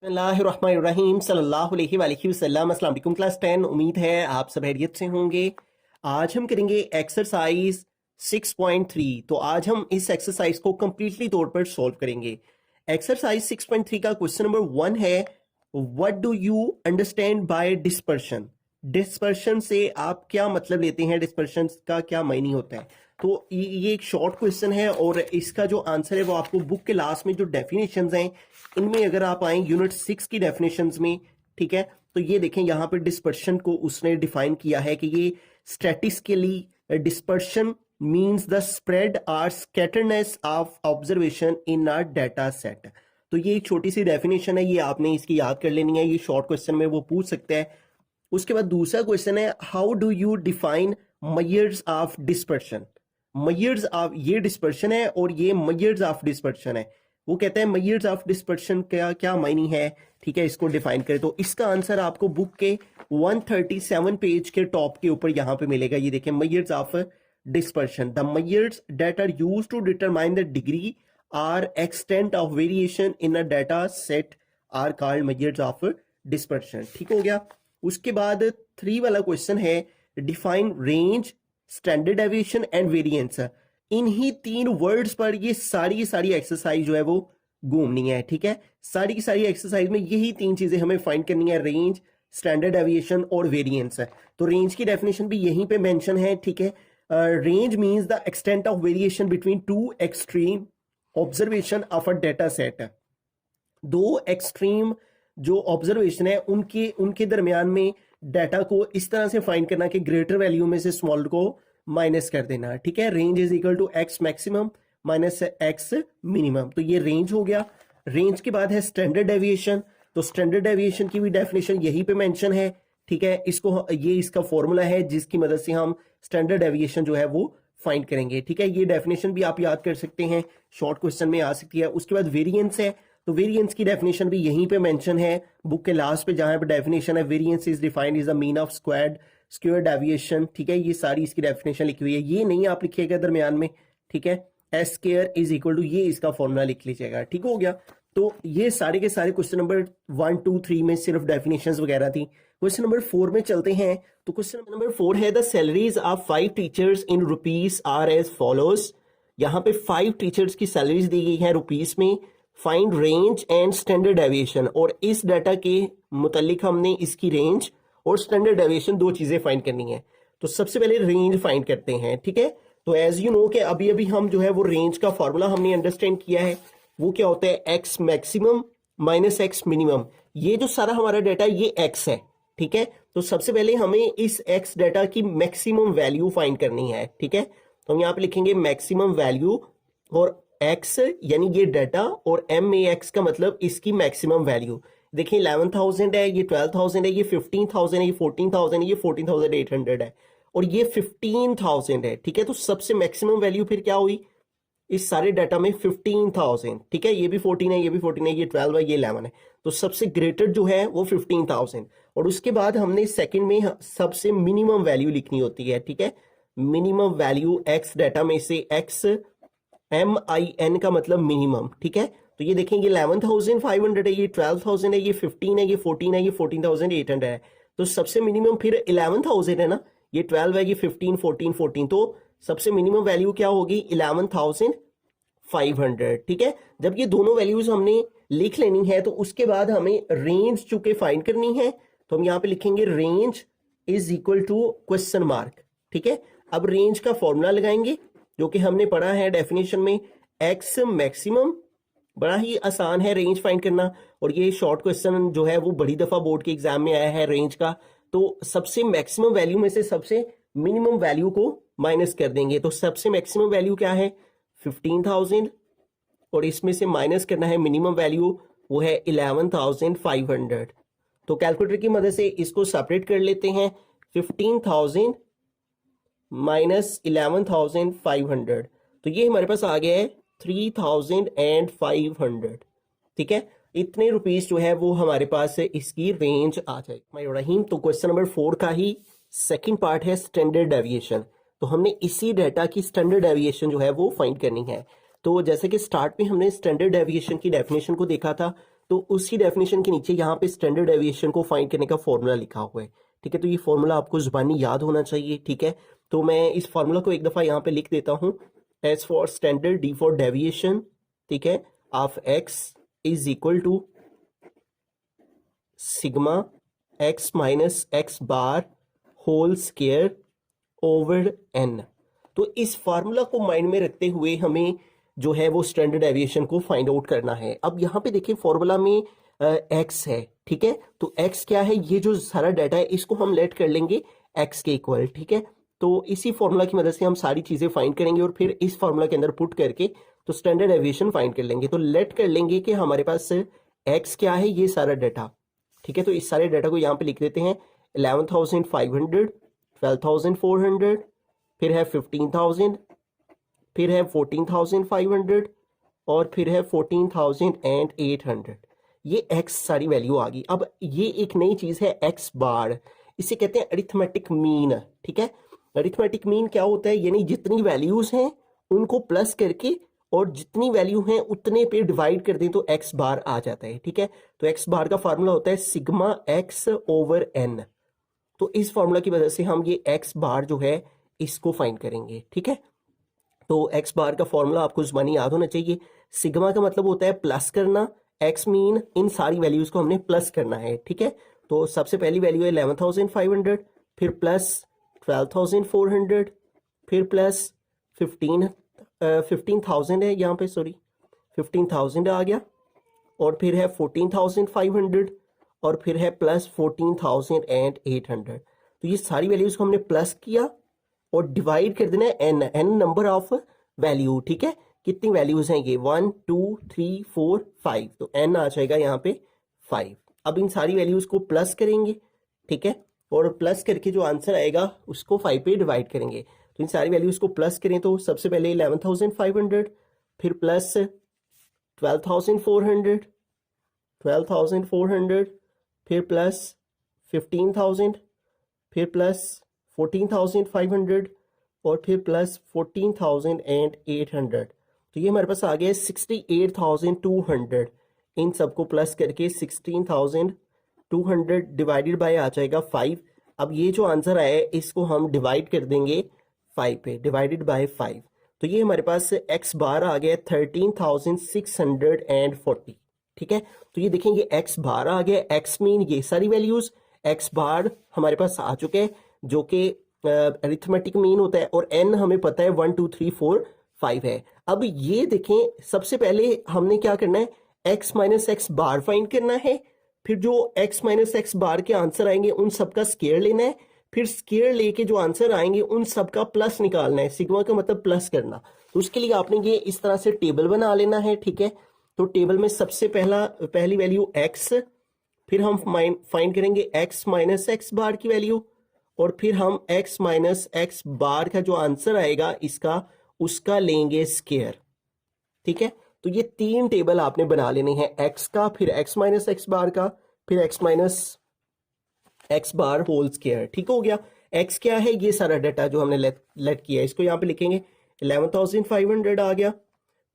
बिस्मिल्लाहिर्रहमानिर्रहीम सल्लल्लाहु अलैहि वसल्लम। अस्सलाम वालेकुम क्लास 10। उम्मीद है आप सब खैरियत से होंगे। आज हम करेंगे एक्सरसाइज 6.3। तो आज हम इस एक्सरसाइज को कंप्लीटली तौर पर सॉल्व करेंगे। एक्सरसाइज 6.3 का क्वेश्चन नंबर 1 है, what do you understand by dispersion. Dispersion से आप क्या मतलब लेते हैं, डिस्पर्शन का क्या मायने होता है। तो ये एक शॉर्ट क्वेश्चन है और इसका जो आंसर है वो आपको बुक के लास्ट में जो डेफिनेशंस हैं इनमें अगर आप आए यूनिट 6 की डेफिनेशंस में, ठीक है, तो ये देखें यहाँ पे डिस्पर्शन को उसने डिफाइन किया है कि ये statistically dispersion means the spread और scatterness of observation in a data set. तो ये एक छोटी सी डेफिनेशन है, ये आपने इसकी याद कर लेनी है, ये शॉर्ट क्वेश्चन में वो पूछ सकता है। उसके बाद दूसरा क्वेश्चन है, how do you define measures of dispersion. Measures of, ये डिस्पर्शन है और ये मेजर्स ऑफ डिस्पर्शन है। वो कहता है मेजर्स ऑफ डिस्पर्शन का क्या मायने है, ठीक है, इसको डिफाइन करें। तो इसका आंसर आपको बुक के 137 पेज के टॉप के ऊपर यहां पे मिलेगा। ये देखें, measures of dispersion, the measures that are used to determine the degree और extent of variation in a data set are called measures of dispersion. ठीक हो गया। उसके बाद 3 वाला क्वेश्चन है, define range, standard deviation and variance. इन्हीं 3 words पर ये सारी एक्सरसाइज जो है वो घूमनी है, ठीक है। सारी की सारी एक्सरसाइज में यही 3 चीजें हमें फाइंड करनी है, रेंज, स्टैंडर्ड डेविएशन और वेरिएंस। तो रेंज की डेफिनेशन भी यहीं पे मेंशन है, ठीक है। Range means the extent of variation between 2 extreme observation of a data set. 2 extreme जो ऑब्जर्वेशन है उनके दरमियान में डाटा को इस तरह से फाइंड करना कि ग्रेटर वैल्यू में से स्मॉल को माइनस कर देना, ठीक है। Range is equal to x maximum minus x minimum. तो ये रेंज हो गया। रेंज के बाद है स्टैंडर्ड डेविएशन। तो स्टैंडर्ड डेविएशन की भी डेफिनेशन यहीं पे मेंशन है, ठीक है। ये इसका फॉर्मूला है जिसकी मदद से हम स्टैंडर्ड डेविएशन जो है वो फाइंड करेंगे, ठीक है। ये डेफिनेशन भी आप याद कर सकते हैं, शॉर्ट क्वेश्चन में आ सकती है। उसके बाद वेरिएंस है, तो वेरिएंस की डेफिनेशन भी यहीं पे मेंशन है बुक के लास्ट पे, जहां पे डेफिनेशन है, variance is defined is the mean of square deviation, ठीक है। ये सारी इसकी डेफिनेशन लिखी हुई है, ये नहीं आप लिखिएगा दरमियान में, ठीक है। S square is equal to, ये इसका फॉर्मूला लिख लीजिएगा, ठीक हो गया। तो ये सारे के सारे क्वेश्चन नंबर 1, 2, 3 में सिर्फ डेफिनेशंस वगैरह थी। क्वेश्चन नंबर 4 में चलते हैं। तो क्वेश्चन नंबर 4 है, the salaries of 5 teachers in rupees are as follows. यहाँ पे 5 टीचर्स की सैलरीज दी गई है रुपीस में। Find range and standard deviation, और इस डाटा के मुतालिक हमने इसकी रेंज और स्टैंडर्ड डेविएशन 2 चीजें फाइंड करनी है। तो सबसे पहले रेंज फाइंड करते हैं, ठीक है। तो एज यू नो कि अभी अभी हम जो है वो रेंज का फॉर्मूला हमने अंडरस्टैंड किया है। वो क्या होता है, x maximum minus x minimum. ये जो सारा हमारा डाटा है ये एक्स है, ठीक है। तो सबसे पहले हमें इस एक्स डाटा की मैक्सिमम वैल्यू फाइंड करनी है, ठीक है। तो हम यहाँ पे लिखेंगे मैक्सिमम वैल्यू, और एक्स यानी ये डाटा, और एम ए एक्स का मतलब इसकी मैक्सिमम वैल्यू। देखिए 11,000 है, ये 12,000 है, ये 15,000 है, ये 14,000 है, ये 14,800 है, और ये 15,000 है, ठीक है। तो सबसे मैक्सिमम वैल्यू फिर क्या हुई इस सारे डाटा में, 15,000, ठीक है। ये भी 14 है, ये भी 14 है, ये 12 है, ये 11 है। तो सबसे ग्रेटर जो है वो 15,000, और उसके बाद हमने सेकंड में सबसे मिनिमम वैल्यू लिखनी होती है, ठीक है। मिनिमम वैल्यू एक्स डाटा में से, एक्स MIN का मतलब मिनिमम, ठीक है। तो ये देखें, ये 11,500 है, ये 12,000 है, ये 15 है, ये 14 है, ये 14,800 है। तो सबसे मिनिमम फिर 11,000 है ना, ये 12 है, ये 15, 14, 14। तो सबसे मिनिमम वैल्यू क्या होगी, 11,500, ठीक है। जब ये दोनों वैल्यूज हमने लिख लेनी है तो उसके बाद हमें रेंज चुके फाइंड करनी है। तो हम यहाँ पे लिखेंगे range is equal to question mark, ठीक है। अब रेंज का फॉर्मूला लगाएंगे जो कि हमने पढ़ा है डेफिनेशन में, एक्स मैक्सिमम। बड़ा ही आसान है रेंज फाइंड करना, और ये शॉर्ट क्वेश्चन जो है वो बड़ी दफा बोर्ड के एग्जाम में आया है रेंज का। तो सबसे मैक्सिमम वैल्यू में से सबसे मिनिमम वैल्यू को माइनस कर देंगे। तो सबसे मैक्सिमम वैल्यू क्या है, 15,000, और इसमें से माइनस करना है मिनिमम वैल्यू, वो है 11,500। तो कैलकुलेटर की मदद से इसको सेपरेट कर लेते हैं, 15,000 माइनस 11,500, तो ये हमारे पास आ गया है 3,500, ठीक है। इतने रुपीस जो है वो हमारे पास इसकी रेंज आ जाएगी। तो क्वेश्चन नंबर 4 का ही सेकंड पार्ट है स्टैंडर्ड डेविएशन। तो हमने इसी डाटा की स्टैंडर्ड डेविएशन जो है वो फाइंड करनी है। तो जैसे कि स्टार्ट में हमने स्टैंडर्ड डेविएशन की डेफिनेशन को देखा था, तो उसी डेफिनेशन के नीचे यहाँ पे स्टैंडर्ड डेविएशन को फाइंड करने का फॉर्मूला लिखा हुआ है। ठीक है, तो ये फॉर्मूला आपको जुबानी याद होना चाहिए। ठीक है, तो मैं इस फॉर्मूला को एक दफ़ा यहाँ पे लिख देता हूँ। S for standard, D for deviation, ठीक है, of x is equal to sigma x minus x bar whole square over n. तो इस फार्मूला को माइंड में रखते हुए हमें जो है वो स्टैंडर्ड डेविएशन को फाइंड आउट करना है। अब यहाँ पे देखिए फॉर्मूला में एक्स है, ठीक है, तो एक्स क्या है, ये जो सारा डाटा है इसको हम लेट कर लेंगे एक्स के इक्वल। ठीक है, तो इसी फॉर्मूला की मदद से हम सारी चीज़ें फाइंड करेंगे और फिर इस फॉर्मूला के अंदर पुट करके तो स्टैंडर्ड डेविएशन फाइंड कर लेंगे। तो लेट कर लेंगे कि हमारे पास एक्स क्या है, ये सारा डाटा। ठीक है, तो इस सारे डाटा को यहाँ पे लिख देते हैं। 11,500, 12,400, फिर है 15,000, फिर है 14,500 और फिर है 14,800। ये एक्स सारी वैल्यू आ गई। अब ये एक नई चीज़ है एक्स बार, इसे कहते हैं अरिथमेटिक मीन। ठीक है, अरिथमेटिक मीन क्या होता है, यानी जितनी वैल्यूज हैं उनको प्लस करके और जितनी वैल्यू हैं उतने पे डिवाइड कर दें तो एक्स बार आ जाता है। ठीक है, तो एक्स बार का फार्मूला होता है सिग्मा एक्स ओवर एन। तो इस फार्मूला की वजह से हम ये एक्स बार जो है इसको फाइंड करेंगे। ठीक है, तो एक्स बार का फॉर्मूला आपको जुबानी याद होना चाहिए। सिग्मा का मतलब होता है प्लस करना, एक्स मीन इन सारी वैल्यूज को हमने प्लस करना है। ठीक है, तो सबसे पहली वैल्यू है 11,500, फिर प्लस 12,400, फिर प्लस 15,000 है यहाँ पे, सॉरी 15,000 आ गया, और फिर है 14,500 और फिर है प्लस 14,800। तो ये सारी वैल्यूज को हमने प्लस किया और डिवाइड कर देना है n, n number of value. ठीक है, कितनी वैल्यूज हैं ये, 1 2 3 4 5, तो एन आ जाएगा यहाँ पे 5। अब इन सारी वैल्यूज को प्लस करेंगे, ठीक है, और प्लस करके जो आंसर आएगा उसको 5 पे डिवाइड करेंगे। तो इन सारी वैल्यूज को प्लस करें तो सबसे पहले 11,500, फिर प्लस 12,400, 12,400, फिर प्लस 15,000, फिर प्लस 14,500 और फिर प्लस 14,800। तो ये हमारे पास आ गया 68,200। इन सबको प्लस करके 16,200 डिवाइडेड बाय आ जाएगा 5। अब ये जो आंसर आया है इसको हम डिवाइड कर देंगे 5 पे, डिवाइडेड बाय 5। तो ये हमारे पास एक्स बार आ गया 13,640। ठीक है, तो ये देखें ये एक्स बार आ गया, एक्स मीन ये सारी वैल्यूज, एक्स बार हमारे पास आ चुके हैं जो कि अरिथमेटिक मीन होता है, और एन हमें पता है 1 2 3 4 5 है। अब ये देखें सबसे पहले हमने क्या करना है, एक्स माइनस एक्स बार फाइंड करना है, फिर जो एक्स माइनस एक्स बार के आंसर आएंगे उन सबका स्क्वायर लेना है, फिर स्क्वायर लेके जो आंसर आएंगे उन सबका प्लस निकालना है। सिग्मा का मतलब प्लस करना, तो उसके लिए आपने ये इस तरह से टेबल बना लेना है। ठीक है, तो टेबल में सबसे पहली वैल्यू एक्स, फिर हम फाइंड करेंगे एक्स माइनस एक्स बार की वैल्यू, और फिर हम एक्स माइनस एक्स बार का जो आंसर आएगा इसका उसका लेंगे स्क्वायर। ठीक है, तो ये 3 टेबल आपने बना लेने हैं, एक्स का, फिर एक्स माइनस एक्स बार का, फिर x minus x bar whole square. ठीक हो गया, एक्स क्या है, ये सारा डाटा जो हमने लेट किया है इसको यहाँ पे लिखेंगे। 11,500 आ गया,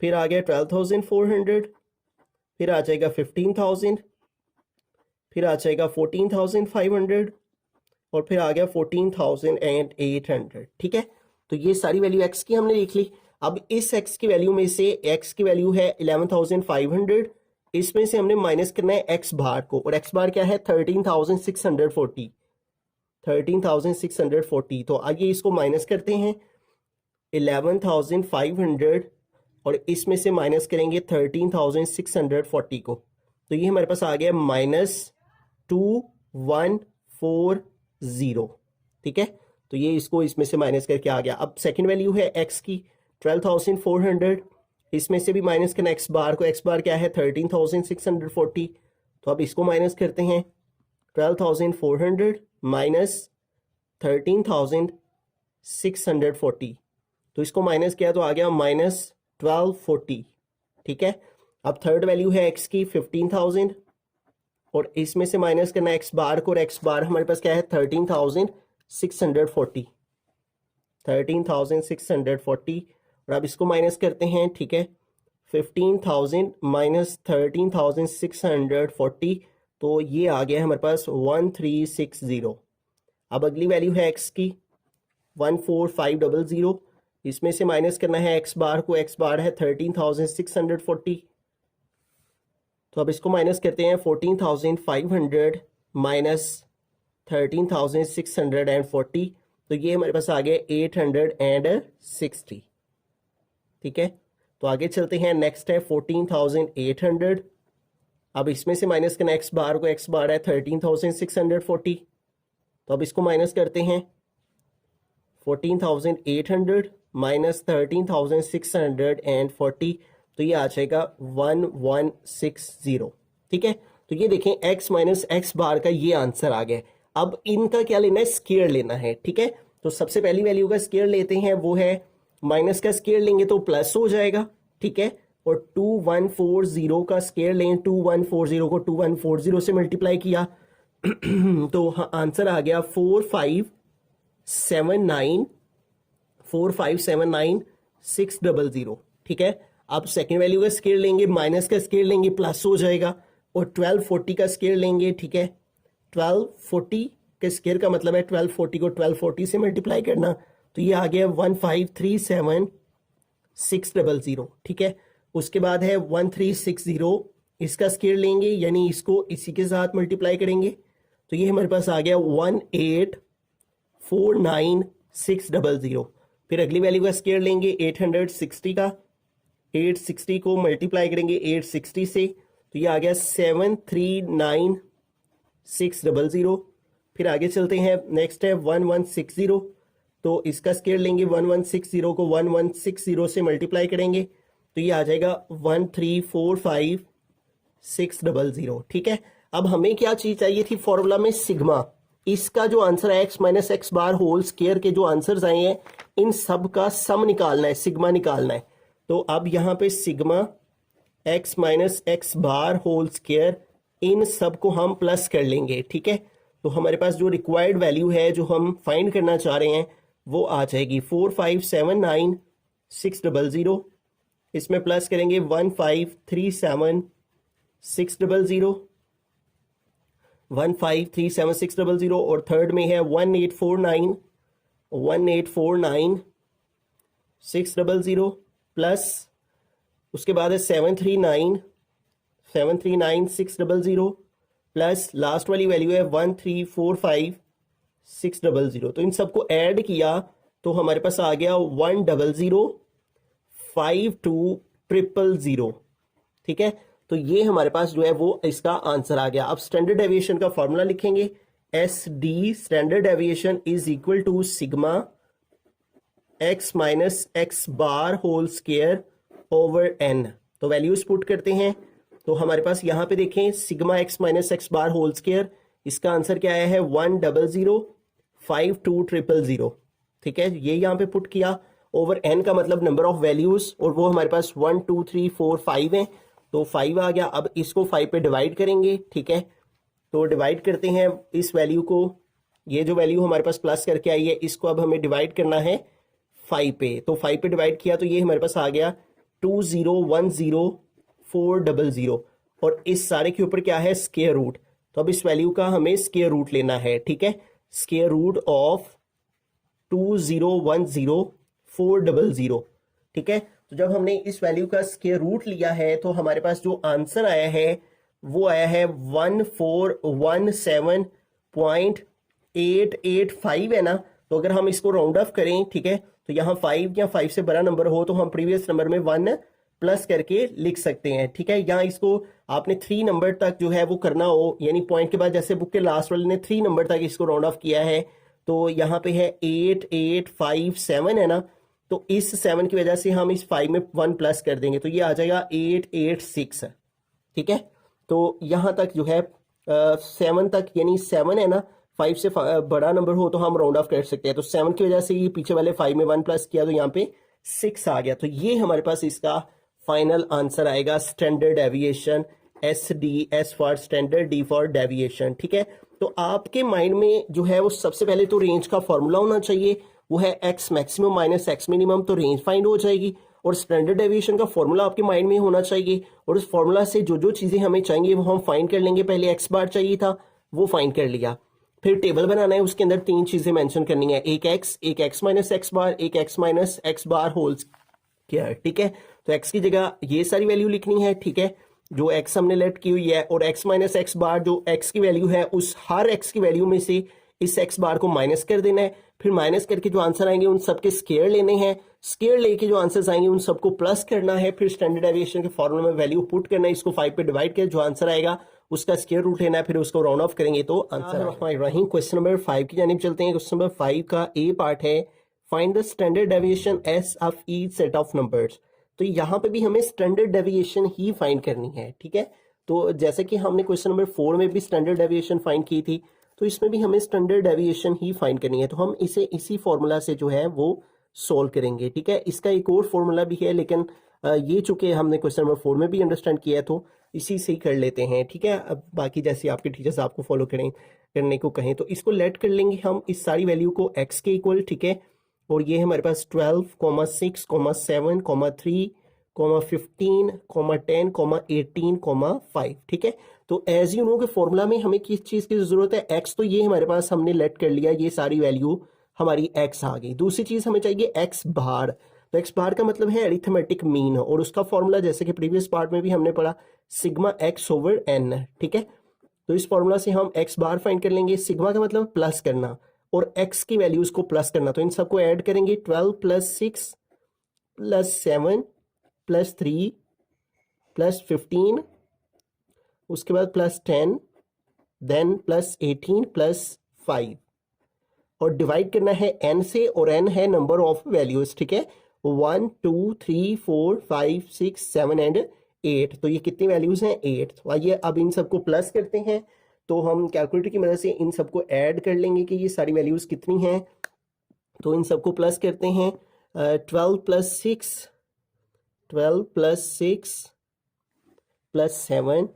फिर आ गया 12,400, फिर आ जाएगा 15,000, फिर आ जाएगा 14,500 और फिर आ गया 14,800। ठीक है, तो ये सारी वैल्यू एक्स की हमने लिख ली। अब इस एक्स की वैल्यू में से एक्स की वैल्यू है 11,500, इसमें से हमने माइनस करना है एक्स बार को, और एक्स बार क्या है 13,640, 13,640। तो आगे इसको माइनस करते हैं 11,500 और इसमें से माइनस करेंगे 13,640 को, तो ये हमारे पास आ गया -2140। ठीक है, तो ये इसको इसमें से माइनस करके आ गया। अब सेकंड वैल्यू है एक्स की 12,400, इसमें से भी माइनस करना एक्स बार को, एक्स बार क्या है 13,640, तो अब इसको माइनस करते हैं 12,400 माइनस 13,640, तो इसको माइनस किया तो आ गया -1240। ठीक है, अब थर्ड वैल्यू है एक्स की 15,000 और इसमें से माइनस करना एक्स बार को, और एक्स बार हमारे पास क्या है 13,640, 13,640, और अब इसको माइनस करते हैं। ठीक है, 15,000 माइनस 13,640, तो ये आ गया हमारे पास 1360। अब अगली वैल्यू है x की 14500, इसमें से माइनस करना है x बार को, x बार है 13,640, तो अब इसको माइनस करते हैं 14,500 माइनस 13,640, तो ये हमारे पास आ गया 860। ठीक है, तो आगे चलते हैं, नेक्स्ट है 14,800। अब इसमें से माइनस करना x बार को, x बार है 13,640, तो अब इसको माइनस करते हैं 14,800 माइनस 13,640, तो ये आ जाएगा 1160। ठीक है, तो ये देखें x माइनस x बार का ये आंसर आ गया। अब इनका क्या लेना है, स्क्वायर लेना है। ठीक है, तो सबसे पहली वैल्यू का स्क्वायर लेते हैं, वो है माइनस का स्क्वायर लेंगे तो प्लस हो जाएगा। ठीक है, और 2140 का स्क्वायर लें, 2140 को 2140 से मल्टीप्लाई किया तो आंसर आ गया 4579600। ठीक है, अब सेकेंड वैल्यू का स्क्वायर लेंगे, माइनस का स्क्वायर लेंगे प्लस हो जाएगा, और 1240 का स्क्वायर लेंगे। ठीक है, 1240 के स्क्वायर का मतलब है 1240 को 1240 से मल्टीप्लाई करना, तो ये आ गया 1537600। ठीक है, उसके बाद है 1360, इसका स्क्वायर लेंगे यानी इसको इसी के साथ मल्टीप्लाई करेंगे, तो ये हमारे पास आ गया 1849600। फिर अगली वैल्यू का स्क्वायर लेंगे 860 का, 860 को मल्टीप्लाई करेंगे 860 से, तो ये आ गया 739600। फिर आगे चलते हैं, नेक्स्ट है 1160, तो इसका स्क्वायर लेंगे 1160 को 1160 से मल्टीप्लाई करेंगे, तो ये आ जाएगा 1345600। ठीक है, अब हमें क्या चीज चाहिए थी फॉर्मूला में, सिग्मा। इसका जो आंसर है x minus x bar whole square के जो आंसर्स आए हैं, इन सब का सम निकालना है, सिग्मा निकालना है। तो अब यहाँ पे sigma x minus x bar whole square, इन सब को हम प्लस कर लेंगे। ठीक है, तो हमारे पास जो रिक्वायर्ड वैल्यू है जो हम फाइंड करना चाह रहे हैं वो आ जाएगी 4579600, इसमें प्लस करेंगे 1537600, 1537600, और थर्ड में है 1849600 प्लस उसके बाद है 739600 प्लस लास्ट वाली वैल्यू है 1345600। तो इन सबको ऐड किया तो हमारे पास आ गया 1005200। ठीक है, तो ये हमारे पास जो है वो इसका आंसर आ गया। अब स्टैंडर्ड डेविएशन का फॉर्मूला लिखेंगे, S D standard deviation is equal to sigma x minus x bar whole square over n. तो वैल्यूज पुट करते हैं, तो हमारे पास यहाँ पे देखें sigma x minus x bar whole square, इसका आंसर क्या आया है 1005200। ठीक है, ये यहाँ पे पुट किया, ओवर एन का मतलब नंबर ऑफ वैल्यूज, और वो हमारे पास 1 2 3 4 5 है, तो 5 आ गया। अब इसको 5 पे डिवाइड करेंगे। ठीक है, तो डिवाइड करते हैं इस वैल्यू को, ये जो वैल्यू हमारे पास प्लस करके आई है इसको अब हमें डिवाइड करना है 5 पे, तो 5 पे डिवाइड किया तो ये हमारे पास आ गया 2010400, और इस सारे के ऊपर क्या है स्क्वायर रूट, तो अब इस वैल्यू का हमें स्क्वायर रूट लेना है। ठीक है, स्क्वायर रूट ऑफ 2010400। ठीक है, तो जब हमने इस वैल्यू का स्क्वायर रूट लिया है तो हमारे पास जो आंसर आया है वो आया है 1417.885 है ना। तो अगर हम इसको राउंड ऑफ करें, ठीक है, तो यहाँ 5 या 5 से बड़ा नंबर हो तो हम प्रीवियस नंबर में 1 प्लस करके लिख सकते हैं। ठीक है, यहाँ इसको आपने 3 नंबर तक जो है वो करना हो, यानी पॉइंट के बाद जैसे बुक के लास्ट वाले ने 3 नंबर तक इसको राउंड ऑफ किया है, तो यहाँ पे है 8857 है ना, तो इस 7 की वजह से हम इस 5 में 1 प्लस कर देंगे, तो ये आ जाएगा 886। ठीक है, तो यहाँ तक जो है 7 तक, यानी 7 है ना, 5 से बड़ा नंबर हो तो हम राउंड ऑफ कर सकते हैं, तो 7 की वजह से ये पीछे वाले 5 में 1 प्लस किया तो यहाँ पे 6 आ गया। तो ये हमारे पास इसका फाइनल आंसर आएगा, standard deviation, S D, S for standard, D for deviation. ठीक है, तो आपके माइंड में जो है वो सबसे पहले तो रेंज का फॉर्मूला होना चाहिए, वो है x maximum minus x minimum, तो रेंज फाइंड हो जाएगी। और स्टैंडर्ड डेविएशन का फॉर्मूला आपके माइंड में होना चाहिए, और उस फॉर्मूला से जो जो चीज़ें हमें चाहिए वो हम फाइंड कर लेंगे। पहले एक्स बार चाहिए था, वो फाइंड कर लिया। फिर टेबल बनाना है, उसके अंदर 3 चीज़ें मेंशन करनी है, एक एक्स माइनस एक्स बार, एक x minus x bar whole square. ठीक है, तो एक्स की जगह ये सारी वैल्यू लिखनी है। ठीक है, जो एक्स हमने लेट की हुई है, और एक्स माइनस एक्स बार जो एक्स की वैल्यू है, उस हर एक्स की वैल्यू में से इस एक्स बार को माइनस कर देना है। फिर माइनस करके जो आंसर आएंगे उन सबके स्क्वायर लेने हैं, स्क्वायर लेके जो आंसर्स आएंगे उन सबको प्लस करना है। फिर स्टैंडर्ड डेविएशन के फॉर्मूला में वैल्यू पुट करना है, इसको 5 पे डिवाइड कर जो आंसर आएगा उसका स्क्वायर रूट लेना है, फिर उसको राउंड ऑफ करेंगे तो आंसर रहीम। क्वेश्चन नंबर 5 की जानिब चलते हैं। क्वेश्चन नंबर 5 का ए पार्ट है, find the standard deviation S of each set of numbers. तो यहाँ पे भी हमें स्टैंडर्ड डेविएशन ही फाइंड करनी है। ठीक है, तो जैसे कि हमने क्वेश्चन नंबर 4 में भी स्टैंडर्ड डेविएशन फाइंड की थी, तो इसमें भी हमें स्टैंडर्ड डेविएशन ही फाइंड करनी है। तो हम इसे इसी फॉर्मूला से जो है वो सोल्व करेंगे। ठीक है, इसका एक और फॉर्मूला भी है, लेकिन ये चूंकि हमने क्वेश्चन नंबर 4 में भी अंडरस्टैंड किया है तो इसी से ही कर लेते हैं। ठीक है, अब बाकी जैसे आपके टीचर्स आपको फॉलो करने को कहें तो इसको लेट कर लेंगे हम इस सारी वैल्यू को एक्स के इक्वल। ठीक है, और ये हमारे पास 12, 6, 7, 3, 15, 10, 18, 5। ठीक है, तो एज यू नो के फॉर्मूला में हमें किस चीज़ की ज़रूरत है, एक्स। तो ये हमारे पास हमने लेट कर लिया, ये सारी वैल्यू हमारी एक्स आ गई। दूसरी चीज़ हमें चाहिए एक्स बार। तो एक्स बार का मतलब है अरिथमेटिक मीन, और उसका फॉर्मूला जैसे कि प्रीवियस पार्ट में भी हमने पढ़ा, सिग्मा एक्स ओवर एन। ठीक है, तो इस फॉर्मूला से हम एक्स बार फाइंड कर लेंगे। सिग्मा का मतलब प्लस करना और एक्स की वैल्यूज को प्लस करना, तो इन सबको ऐड करेंगे। 12 + 6 + 7 + 3 + 15, उसके बाद +10, देन +18 + 5, और डिवाइड करना है एन से, और एन है नंबर ऑफ वैल्यूज। ठीक है, 1, 2, 3, 4, 5, 6, 7 एंड 8। तो ये कितनी वैल्यूज हैं, 8। तो आइए अब इन सबको प्लस करते हैं। तो हम कैलकुलेटर की मदद से इन सबको ऐड कर लेंगे कि ये सारी वैल्यूज कितनी हैं। तो इन सबको प्लस करते हैं। 12 + 6 + 7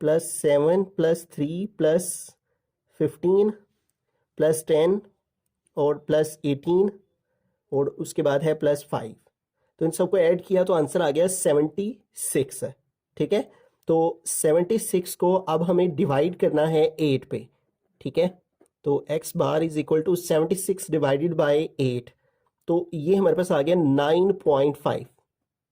+ 3 + 15 + 10 और +18, और उसके बाद है +5। तो इन सबको ऐड किया तो आंसर आ गया 76 है। ठीक है, तो 76 को अब हमें डिवाइड करना है 8 पे। ठीक है, तो x bar is equal to 76 divided by 8, तो ये हमारे पास आ गया 9.5।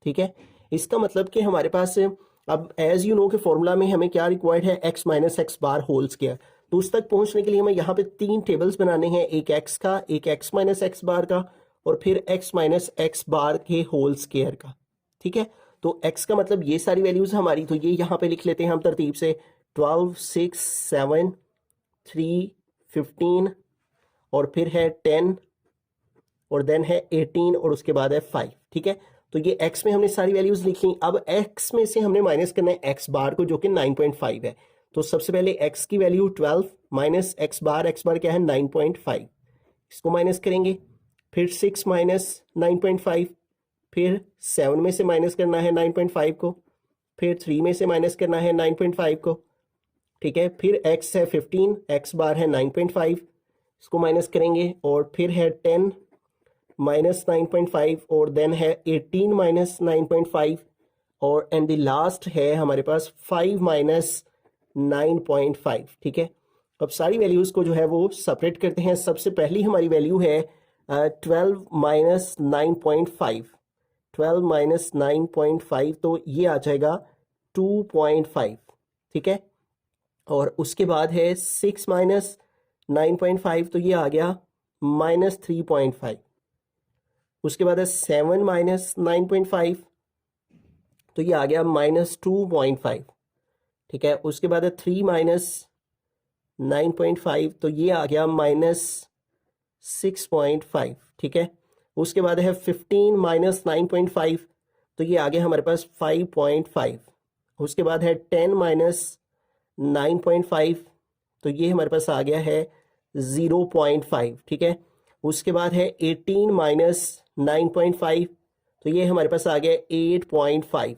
ठीक है, इसका मतलब कि हमारे पास अब एज यू नो के फॉर्मूला में हमें क्या रिक्वायर्ड है, x minus x bar whole square. तो उस तक पहुंचने के लिए हमें यहाँ पे 3 टेबल्स बनाने हैं, एक x का, एक x माइनस एक्स बार का, और फिर x माइनस एक्स बार के होल स्क्वायर का। ठीक है, तो x का मतलब ये सारी वैल्यूज हमारी, तो ये यहाँ पे लिख लेते हैं हम तरतीब से, 12, 6, 7, 3, 15, और फिर है 10, और देन है 18, और उसके बाद है 5। ठीक है, तो ये x में हमने सारी वैल्यूज लिख ली। अब x में से हमने माइनस करना है x बार को, जो कि 9.5 है। तो सबसे पहले x की वैल्यू 12 माइनस x बार क्या है 9.5, इसको माइनस करेंगे। फिर 6 माइनस 9.5, फिर 7 में से माइनस करना है 9.5 को, फिर 3 में से माइनस करना है 9.5 को। ठीक है, फिर x है 15, x बार है 9.5, इसको माइनस करेंगे, और फिर है 10 माइनस 9.5, और देन है 18 माइनस 9.5, और एंड द लास्ट है हमारे पास 5 माइनस 9.5। ठीक है, अब सारी वैल्यूज को जो है वो सेपरेट करते हैं। सबसे पहली हमारी वैल्यू है 12 माइनस 9.5, 12 माइनस 9.5, तो ये आ जाएगा 2.5। ठीक है, और उसके बाद है 6 माइनस 9.5, तो ये आ गया -3.5। उसके बाद है 7 माइनस 9.5, तो ये आ गया -2.5। ठीक है, उसके बाद है 3 माइनस 9.5, तो ये आ गया -6.5। ठीक है, उसके बाद है 15 माइनस 9.5, तो ये आ गया हमारे पास 5.5। उसके बाद है 10 माइनस 9.5, तो ये हमारे पास आ गया है 0.5। ठीक है, उसके बाद है 18 माइनस 9.5, तो ये हमारे पास आ गया 8.5,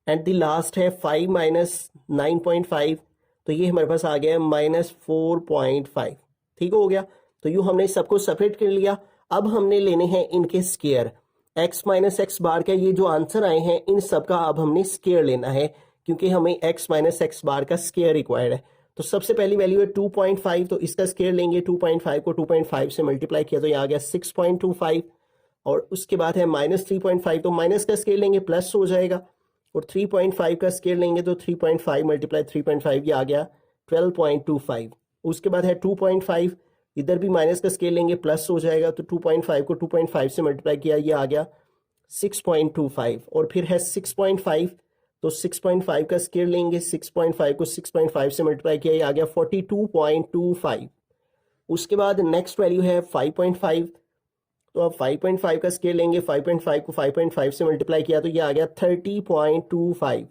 एंड द लास्ट है 5 माइनस 9.5, तो ये हमारे पास आ गया -4.5। ठीक हो गया, तो यूँ हमने सबको सेपरेट कर लिया। अब हमने लेने हैं इनके square. X minus x bar का ये जो आंसर आए हैं इन सब का अब हमने स्केयर लेना है, क्योंकि हमें एक्स माइनस एक्स बार का स्केयर रिक्वायर्ड है। तो सबसे पहली वैल्यू है 2.5, तो इसका स्केयर लेंगे। 2.5 को 2.5 से मल्टीप्लाई किया तो ये आ गया 6.25। और उसके बाद है -3.5, तो माइनस का स्केयर लेंगे प्लस हो जाएगा। और 3.5 का स्केयर लेंगे तो 3.5 मल्टीप्लाई 3.5 ये आ गया 12.25। उसके बाद है 2.5, इधर भी माइनस का स्केल लेंगे प्लस हो जाएगा, तो 2.5 को 2.5 से मल्टीप्लाई किया ये आ गया 6.25। और फिर है 6.5, तो 6.5 का स्केल लेंगे, 6.5 को 6.5 से मल्टीप्लाई किया ये आ गया 42.25। उसके बाद नेक्स्ट वैल्यू है 5.5, तो अब 5.5 का स्केल लेंगे, 5.5 को 5.5 से मल्टीप्लाई किया तो ये आ गया 30.25।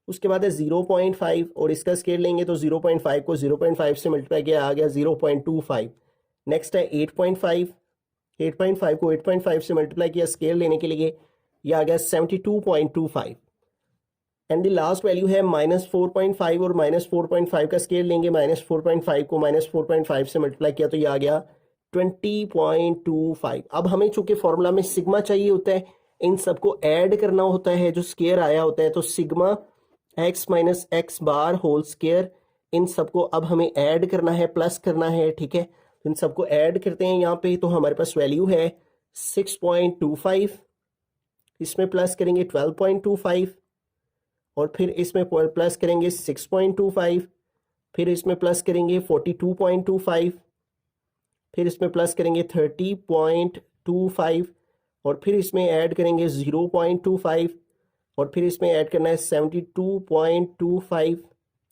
उसके बाद है 0.5, और इसका स्केल लेंगे तो 0.5 को 0.5 से मल्टीप्लाई किया आ गया 0.25। नेक्स्ट है 8.5, 8.5 को 8.5 से मल्टीप्लाई किया स्केल लेने के लिए ये आ गया 72.25। एंड द लास्ट वैल्यू है -4.5, और -4.5 का स्केल लेंगे, -4.5 को -4.5 से मल्टीप्लाई किया तो ये आ गया 20.25। अब हमें चूंकि फॉर्मूला में सिग्मा चाहिए होता है, इन सबको ऐड करना होता है जो स्केयर आया होता है, तो sigma x minus x bar whole square, इन सबको अब हमें ऐड करना है, प्लस करना है, ठीक है। इन सबको ऐड करते हैं यहाँ पे, तो हमारे पास वैल्यू है 6.25, इसमें प्लस करेंगे 12.25, और फिर इसमें प्लस करेंगे 6.25, फिर इसमें प्लस करेंगे 42.25, फिर इसमें प्लस करेंगे 30.25, और फिर इसमें ऐड करेंगे 0.25, और फिर इसमें ऐड करना है 72.25,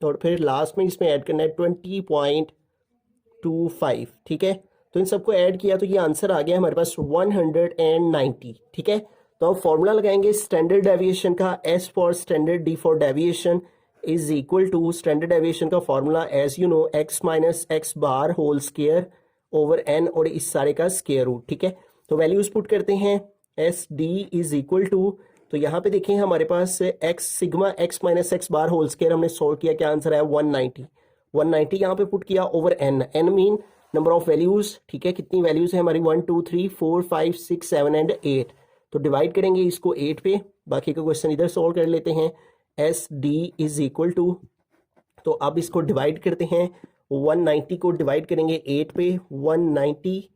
और फिर लास्ट में इसमें ऐड करना है 20.25, ठीक है। तो इन सबको ऐड किया तो ये आंसर आ गया हमारे पास 190, ठीक है। तो अब फॉर्मूला लगाएंगे स्टैंडर्ड डेविएशन का, S for standard, D for deviation is equal to standard deviation का formula as you know x minus x bar whole square over n, और इस सारे का स्केयर रूट, ठीक है। तो वैल्यूज पुट करते हैं, S D is equal to, तो यहाँ पे देखें हमारे पास x sigma x minus x bar whole square हमने सोल्व किया, क्या आंसर है 190। 190 यहाँ पे पुट किया over n, n mean number of values, ठीक है। कितनी वैल्यूज है हमारी 1 2 3 4 5 6 7 एंड 8, तो डिवाइड करेंगे इसको 8 पे, बाकी का क्वेश्चन इधर सोल्व कर लेते हैं। S D is equal to, तो अब इसको डिवाइड करते हैं, 190 को डिवाइड करेंगे 8 पे, 190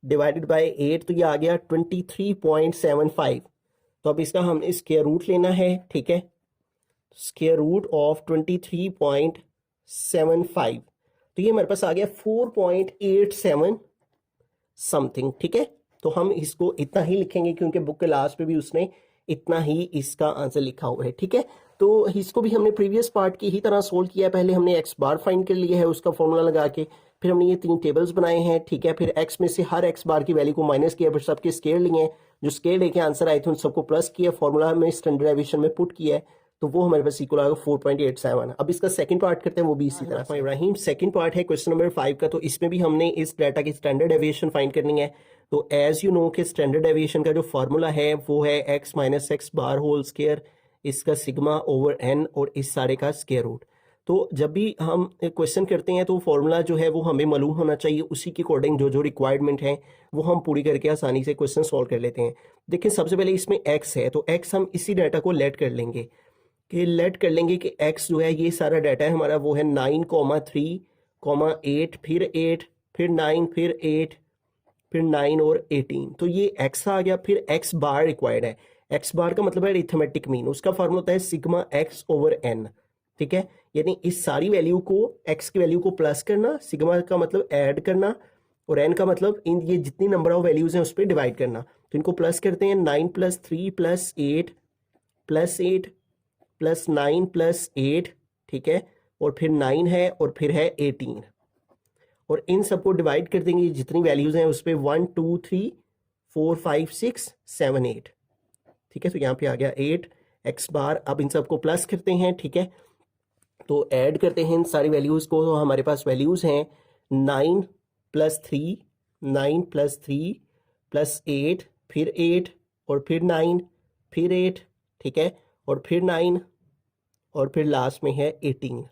डिवाइडेड बाय 8, तो ये आ गया 23.75। तो अब इसका हमें स्क्वायर रूट लेना है, ठीक है। स्क्वायर रूट ऑफ 23.75, तो ये हमारे पास आ गया 4.87 समथिंग, ठीक है। तो हम इसको इतना ही लिखेंगे क्योंकि बुक के लास्ट पे भी उसने इतना ही इसका आंसर लिखा हुआ है, ठीक है। तो इसको भी हमने प्रीवियस पार्ट की ही तरह सोल्व किया है। पहले हमने एक्स बार फाइंड कर लिया है उसका फॉर्मूला लगा के, फिर हमने ये 3 टेबल्स बनाए हैं, ठीक है। फिर एक्स में से हर एक्स बार की वैल्यू को माइनस किया, फिर सबके स्केयर लिए, जो स्केयर लेके आंसर आए थे उन सबको प्लस किया, फॉर्मूला में स्टैंडर्ड डेविएशन में पुट किया है, तो वो हमारे पास इक्वल आएगा 4.87। अब इसका सेकंड पार्ट करते हैं, वो भी इसी तरह से। रहीम सेकंड पार्ट है क्वेश्चन नंबर 5 का, तो इसमें भी हमने इस डाटा की स्टैंडर्ड डेविएशन फाइंड करनी है। तो एज यू नो कि स्टैंडर्ड डेविएशन का जो फॉर्मूला है वो है x minus x bar whole square, इसका सिग्मा ओवर एन, और इस सारे का स्केयर रूट। तो जब भी हम क्वेश्चन करते हैं तो फॉर्मूला जो है वो हमें मालूम होना चाहिए, उसी के अकॉर्डिंग जो जो रिक्वायरमेंट है वो हम पूरी करके आसानी से क्वेश्चन सॉल्व कर लेते हैं। देखिए सबसे पहले इसमें एक्स है, तो एक्स हम इसी डाटा को लेट कर लेंगे कि एक्स जो है ये सारा डाटा है हमारा वो है 9,3,8, फिर 8, फिर 9, फिर 8, फिर 9 और 18, तो ये एक्स आ गया। फिर एक्स बार रिक्वायर्ड है, एक्स बार का मतलब है अरिथमेटिक मीन, उसका फॉर्मूला होता है सिग्मा एक्स ओवर एन, ठीक है। यानी इस सारी वैल्यू को, एक्स की वैल्यू को प्लस करना, सिग्मा का मतलब ऐड करना, और एन का मतलब इन ये जितनी नंबर ऑफ वैल्यूज हैं उस पर डिवाइड करना। तो इनको प्लस करते हैं, 9 + 3 + 8 + 8 + 9 + 8, ठीक है। और फिर 9 है और फिर है 18, और इन सबको डिवाइड कर देंगे जितनी वैल्यूज हैं उस पर 1 2 3 4 5 6 7 8, ठीक है। तो यहाँ पे आ गया 8 एक्स बार। अब इन सबको प्लस करते हैं, ठीक है। तो ऐड करते हैं इन सारी वैल्यूज़ को, तो हमारे पास वैल्यूज़ हैं 9 + 3, 9 + 3 + 8, फिर 8 और फिर 9, फिर 8, ठीक है, और फिर 9, और फिर लास्ट में है 18।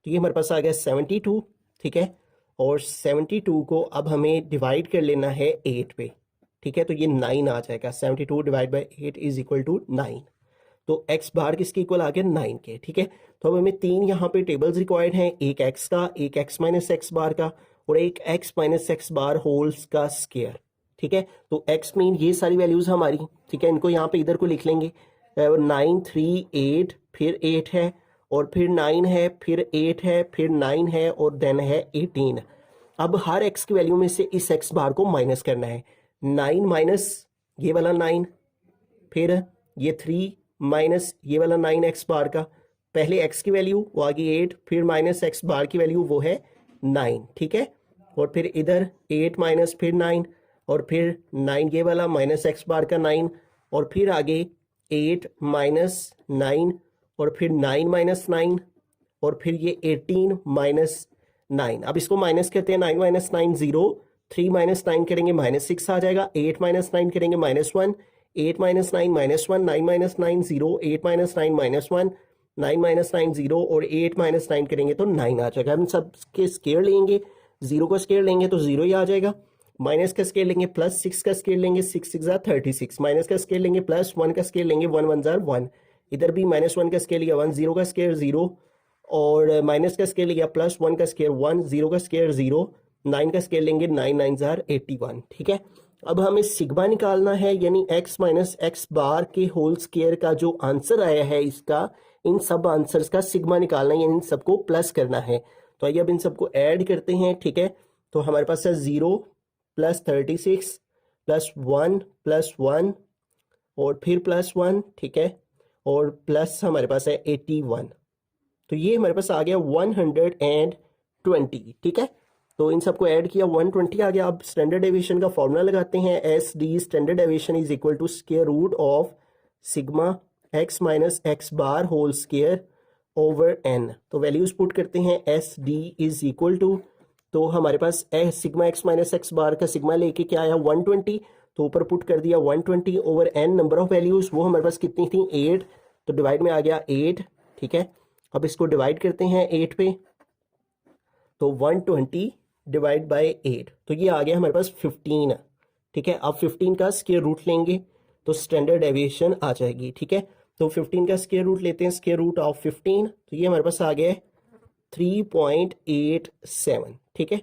तो ये हमारे पास आ गया 72, ठीक है। और 72 को अब हमें डिवाइड कर लेना है 8 पे, ठीक है, तो ये 9 आ जाएगा। 72 divide by 8 is equal to 9। तो एक्स बार किसके इक्वल आ गया? 9 के। ठीक है, तो अब हमें 3 यहाँ पे टेबल्स रिक्वायर्ड हैं, एक एक्स का, एक एक्स माइनस एक्स बार का और एक एक्स माइनस एक्स बार होल्स का स्केयर। ठीक है, तो एक्स मीन ये सारी वैल्यूज हमारी। ठीक है, इनको यहाँ पे इधर को लिख लेंगे। 9 3 8 फिर 8 है और फिर 9 है फिर 8 है फिर 9 है और देन है 18। अब हर एक्स की वैल्यू में से इस एक्स बार को माइनस करना है। 9 माइनस ये वाला 9, फिर ये 3 माइनस ये वाला 9 एक्स बार का। पहले एक्स की वैल्यू वो आ गई 8, फिर माइनस एक्स बार की वैल्यू वो है 9। ठीक है, और फिर इधर 8 माइनस फिर 9 और फिर 9 ये वाला माइनस एक्स बार का 9 और फिर आगे 8 माइनस 9 और फिर 9 माइनस 9 और फिर ये 18 माइनस 9। अब इसको माइनस करते हैं। 9 माइनस 9 0, 3 माइनस 9 करेंगे -6 आ जाएगा। 8 माइनस 9 करेंगे -1, 8 माइनस 9 -1, 9 माइनस 9 0, 8 माइनस 9 -1, 9 माइनस 9 0 और 8 माइनस 9 करेंगे तो 9 आ जाएगा। हम सब के स्केयर लेंगे, 0 का स्केयर लेंगे तो 0 ही आ जाएगा। माइनस का स्केयर लेंगे प्लस 6 का स्केयर लेंगे, 6 6 36। माइनस का स्केयर लेंगे प्लस 1 का स्केयर लेंगे, 1 1 1। इधर भी -1 का स्केयर लिया 1, 0 का स्केयर 0 और माइनस का स्केयर लिया प्लस 1 का स्केयर 1, 0 का स्केयर 0, 9 का स्केयर लेंगे 9 9 81। ठीक है, अब हमें सिग्मा निकालना है, यानी x माइनस एक्स बार के होल स्केयर का जो आंसर आया है इसका, इन सब आंसर्स का सिग्मा निकालना है, यानी इन सबको प्लस करना है। तो आइए अब इन सबको ऐड करते हैं। ठीक है, तो हमारे पास है 0 प्लस 36 प्लस 1 प्लस 1 और फिर प्लस 1। ठीक है, और प्लस हमारे पास है 81। तो ये हमारे पास आ गया 120। ठीक है, तो इन सबको ऐड किया 120 आ गया। अब स्टैंडर्ड डेविएशन का फॉर्मूला लगाते हैं। S D standard deviation is equal to square root of sigma x minus x bar whole square over n. तो वैल्यूज पुट करते हैं। S D is equal to, तो हमारे पास sigma x minus x bar का sigma लेके क्या आया 120, तो ऊपर पुट कर दिया 120 over n. Number of values वो हमारे पास कितनी थी 8, तो डिवाइड में आ गया 8। ठीक है, अब इसको डिवाइड करते हैं 8 पे, तो 120 डिवाइड बाय 8, तो ये आ गया हमारे पास 15। ठीक है, अब 15 का स्क्वायर रूट लेंगे तो स्टैंडर्ड डेविएशन आ जाएगी। ठीक है, तो 15 का स्क्वायर रूट लेते हैं, स्क्वायर रूट ऑफ 15, तो ये हमारे पास आ गया 3.87। ठीक है,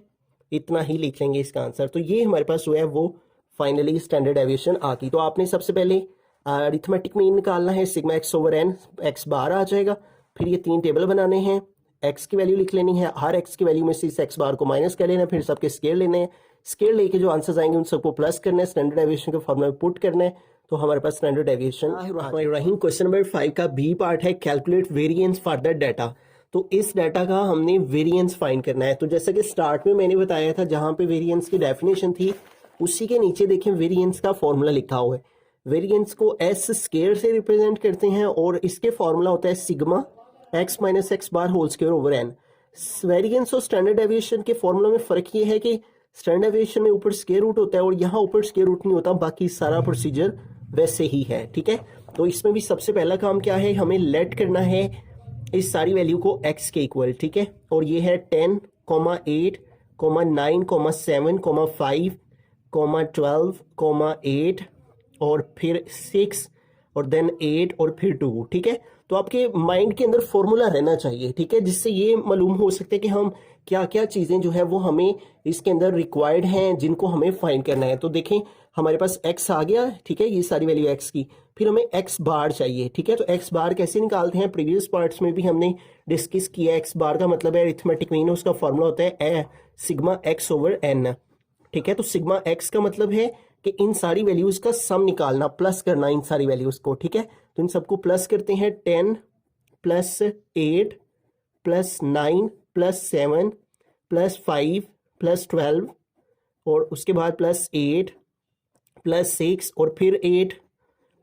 इतना ही लिख लेंगे इसका आंसर। तो ये हमारे पास जो है वो फाइनली स्टैंडर्ड डेविएशन आ गई। तो आपने सबसे पहले अरिथमेटिक मीन निकालना है, sigma x over n x bar आ जाएगा। फिर ये 3 टेबल बनाने हैं, एक्स की वैल्यू लिख लेनी है, हर एक्स की वैल्यू में से इस एक्स बार को माइनस कर लेना है, फिर सबके स्केयर लेने हैं, स्केयर लेके जो आंसर्स आएंगे उन सबको प्लस करना है, स्टैंडर्ड डेविएशन के फॉर्मूला में पुट करना है, तो हमारे पास स्टैंडर्ड डेविएशन। क्वेश्चन नंबर 5 का बी पार्ट है calculate variance for the data. तो इस डाटा का हमने वेरिएंस फाइंड करना है। तो जैसा कि स्टार्ट में मैंने बताया था, जहां पे वेरिएंस की डेफिनेशन थी उसी के नीचे देखें वेरिएंस का फॉर्मूला लिखा हुआ है। वेरिएंस को एस स्केयर से रिप्रेजेंट करते हैं और इसके फॉर्मूला होता है sigma x minus x bar whole square over n. Variance और स्टैंडर्ड डेविएशन के फॉर्मूला में फर्क ये है कि स्टैंडर्ड डेविएशन में ऊपर स्क्वायर रूट होता है और यहाँ ऊपर स्क्वायर रूट नहीं होता, बाकी सारा प्रोसीजर वैसे ही है। ठीक है, तो इसमें भी सबसे पहला काम क्या है, हमें लेट करना है इस सारी वैल्यू को x के इक्वल। ठीक है, और ये है 10, 8, 9, 7, 5, 12, 8 और फिर 6 और देन 8 और फिर 2। ठीक है, तो आपके माइंड के अंदर फॉर्मूला रहना चाहिए। ठीक है, जिससे ये मालूम हो सकता है कि हम क्या क्या चीज़ें जो है वो हमें इसके अंदर रिक्वायर्ड हैं, जिनको हमें फाइंड करना है। तो देखें हमारे पास x आ गया। ठीक है, ये सारी वैल्यू x की, फिर हमें x बार चाहिए। ठीक है, तो x बार कैसे निकालते हैं, प्रीवियस पार्ट्स में भी हमने डिस्कस किया। x बार का मतलब है अरिथमेटिक मीन, उसका फॉर्मूला होता है सिग्मा x ओवर n। ठीक है, तो सिग्मा x का मतलब है कि इन सारी वैल्यूज का सम निकालना, प्लस करना इन सारी वैल्यूज को। ठीक है, तो इन सबको प्लस करते हैं। 10 plus 8 plus 9 plus 7 plus 5 plus 12 और उसके बाद प्लस 8 प्लस 6 और फिर 8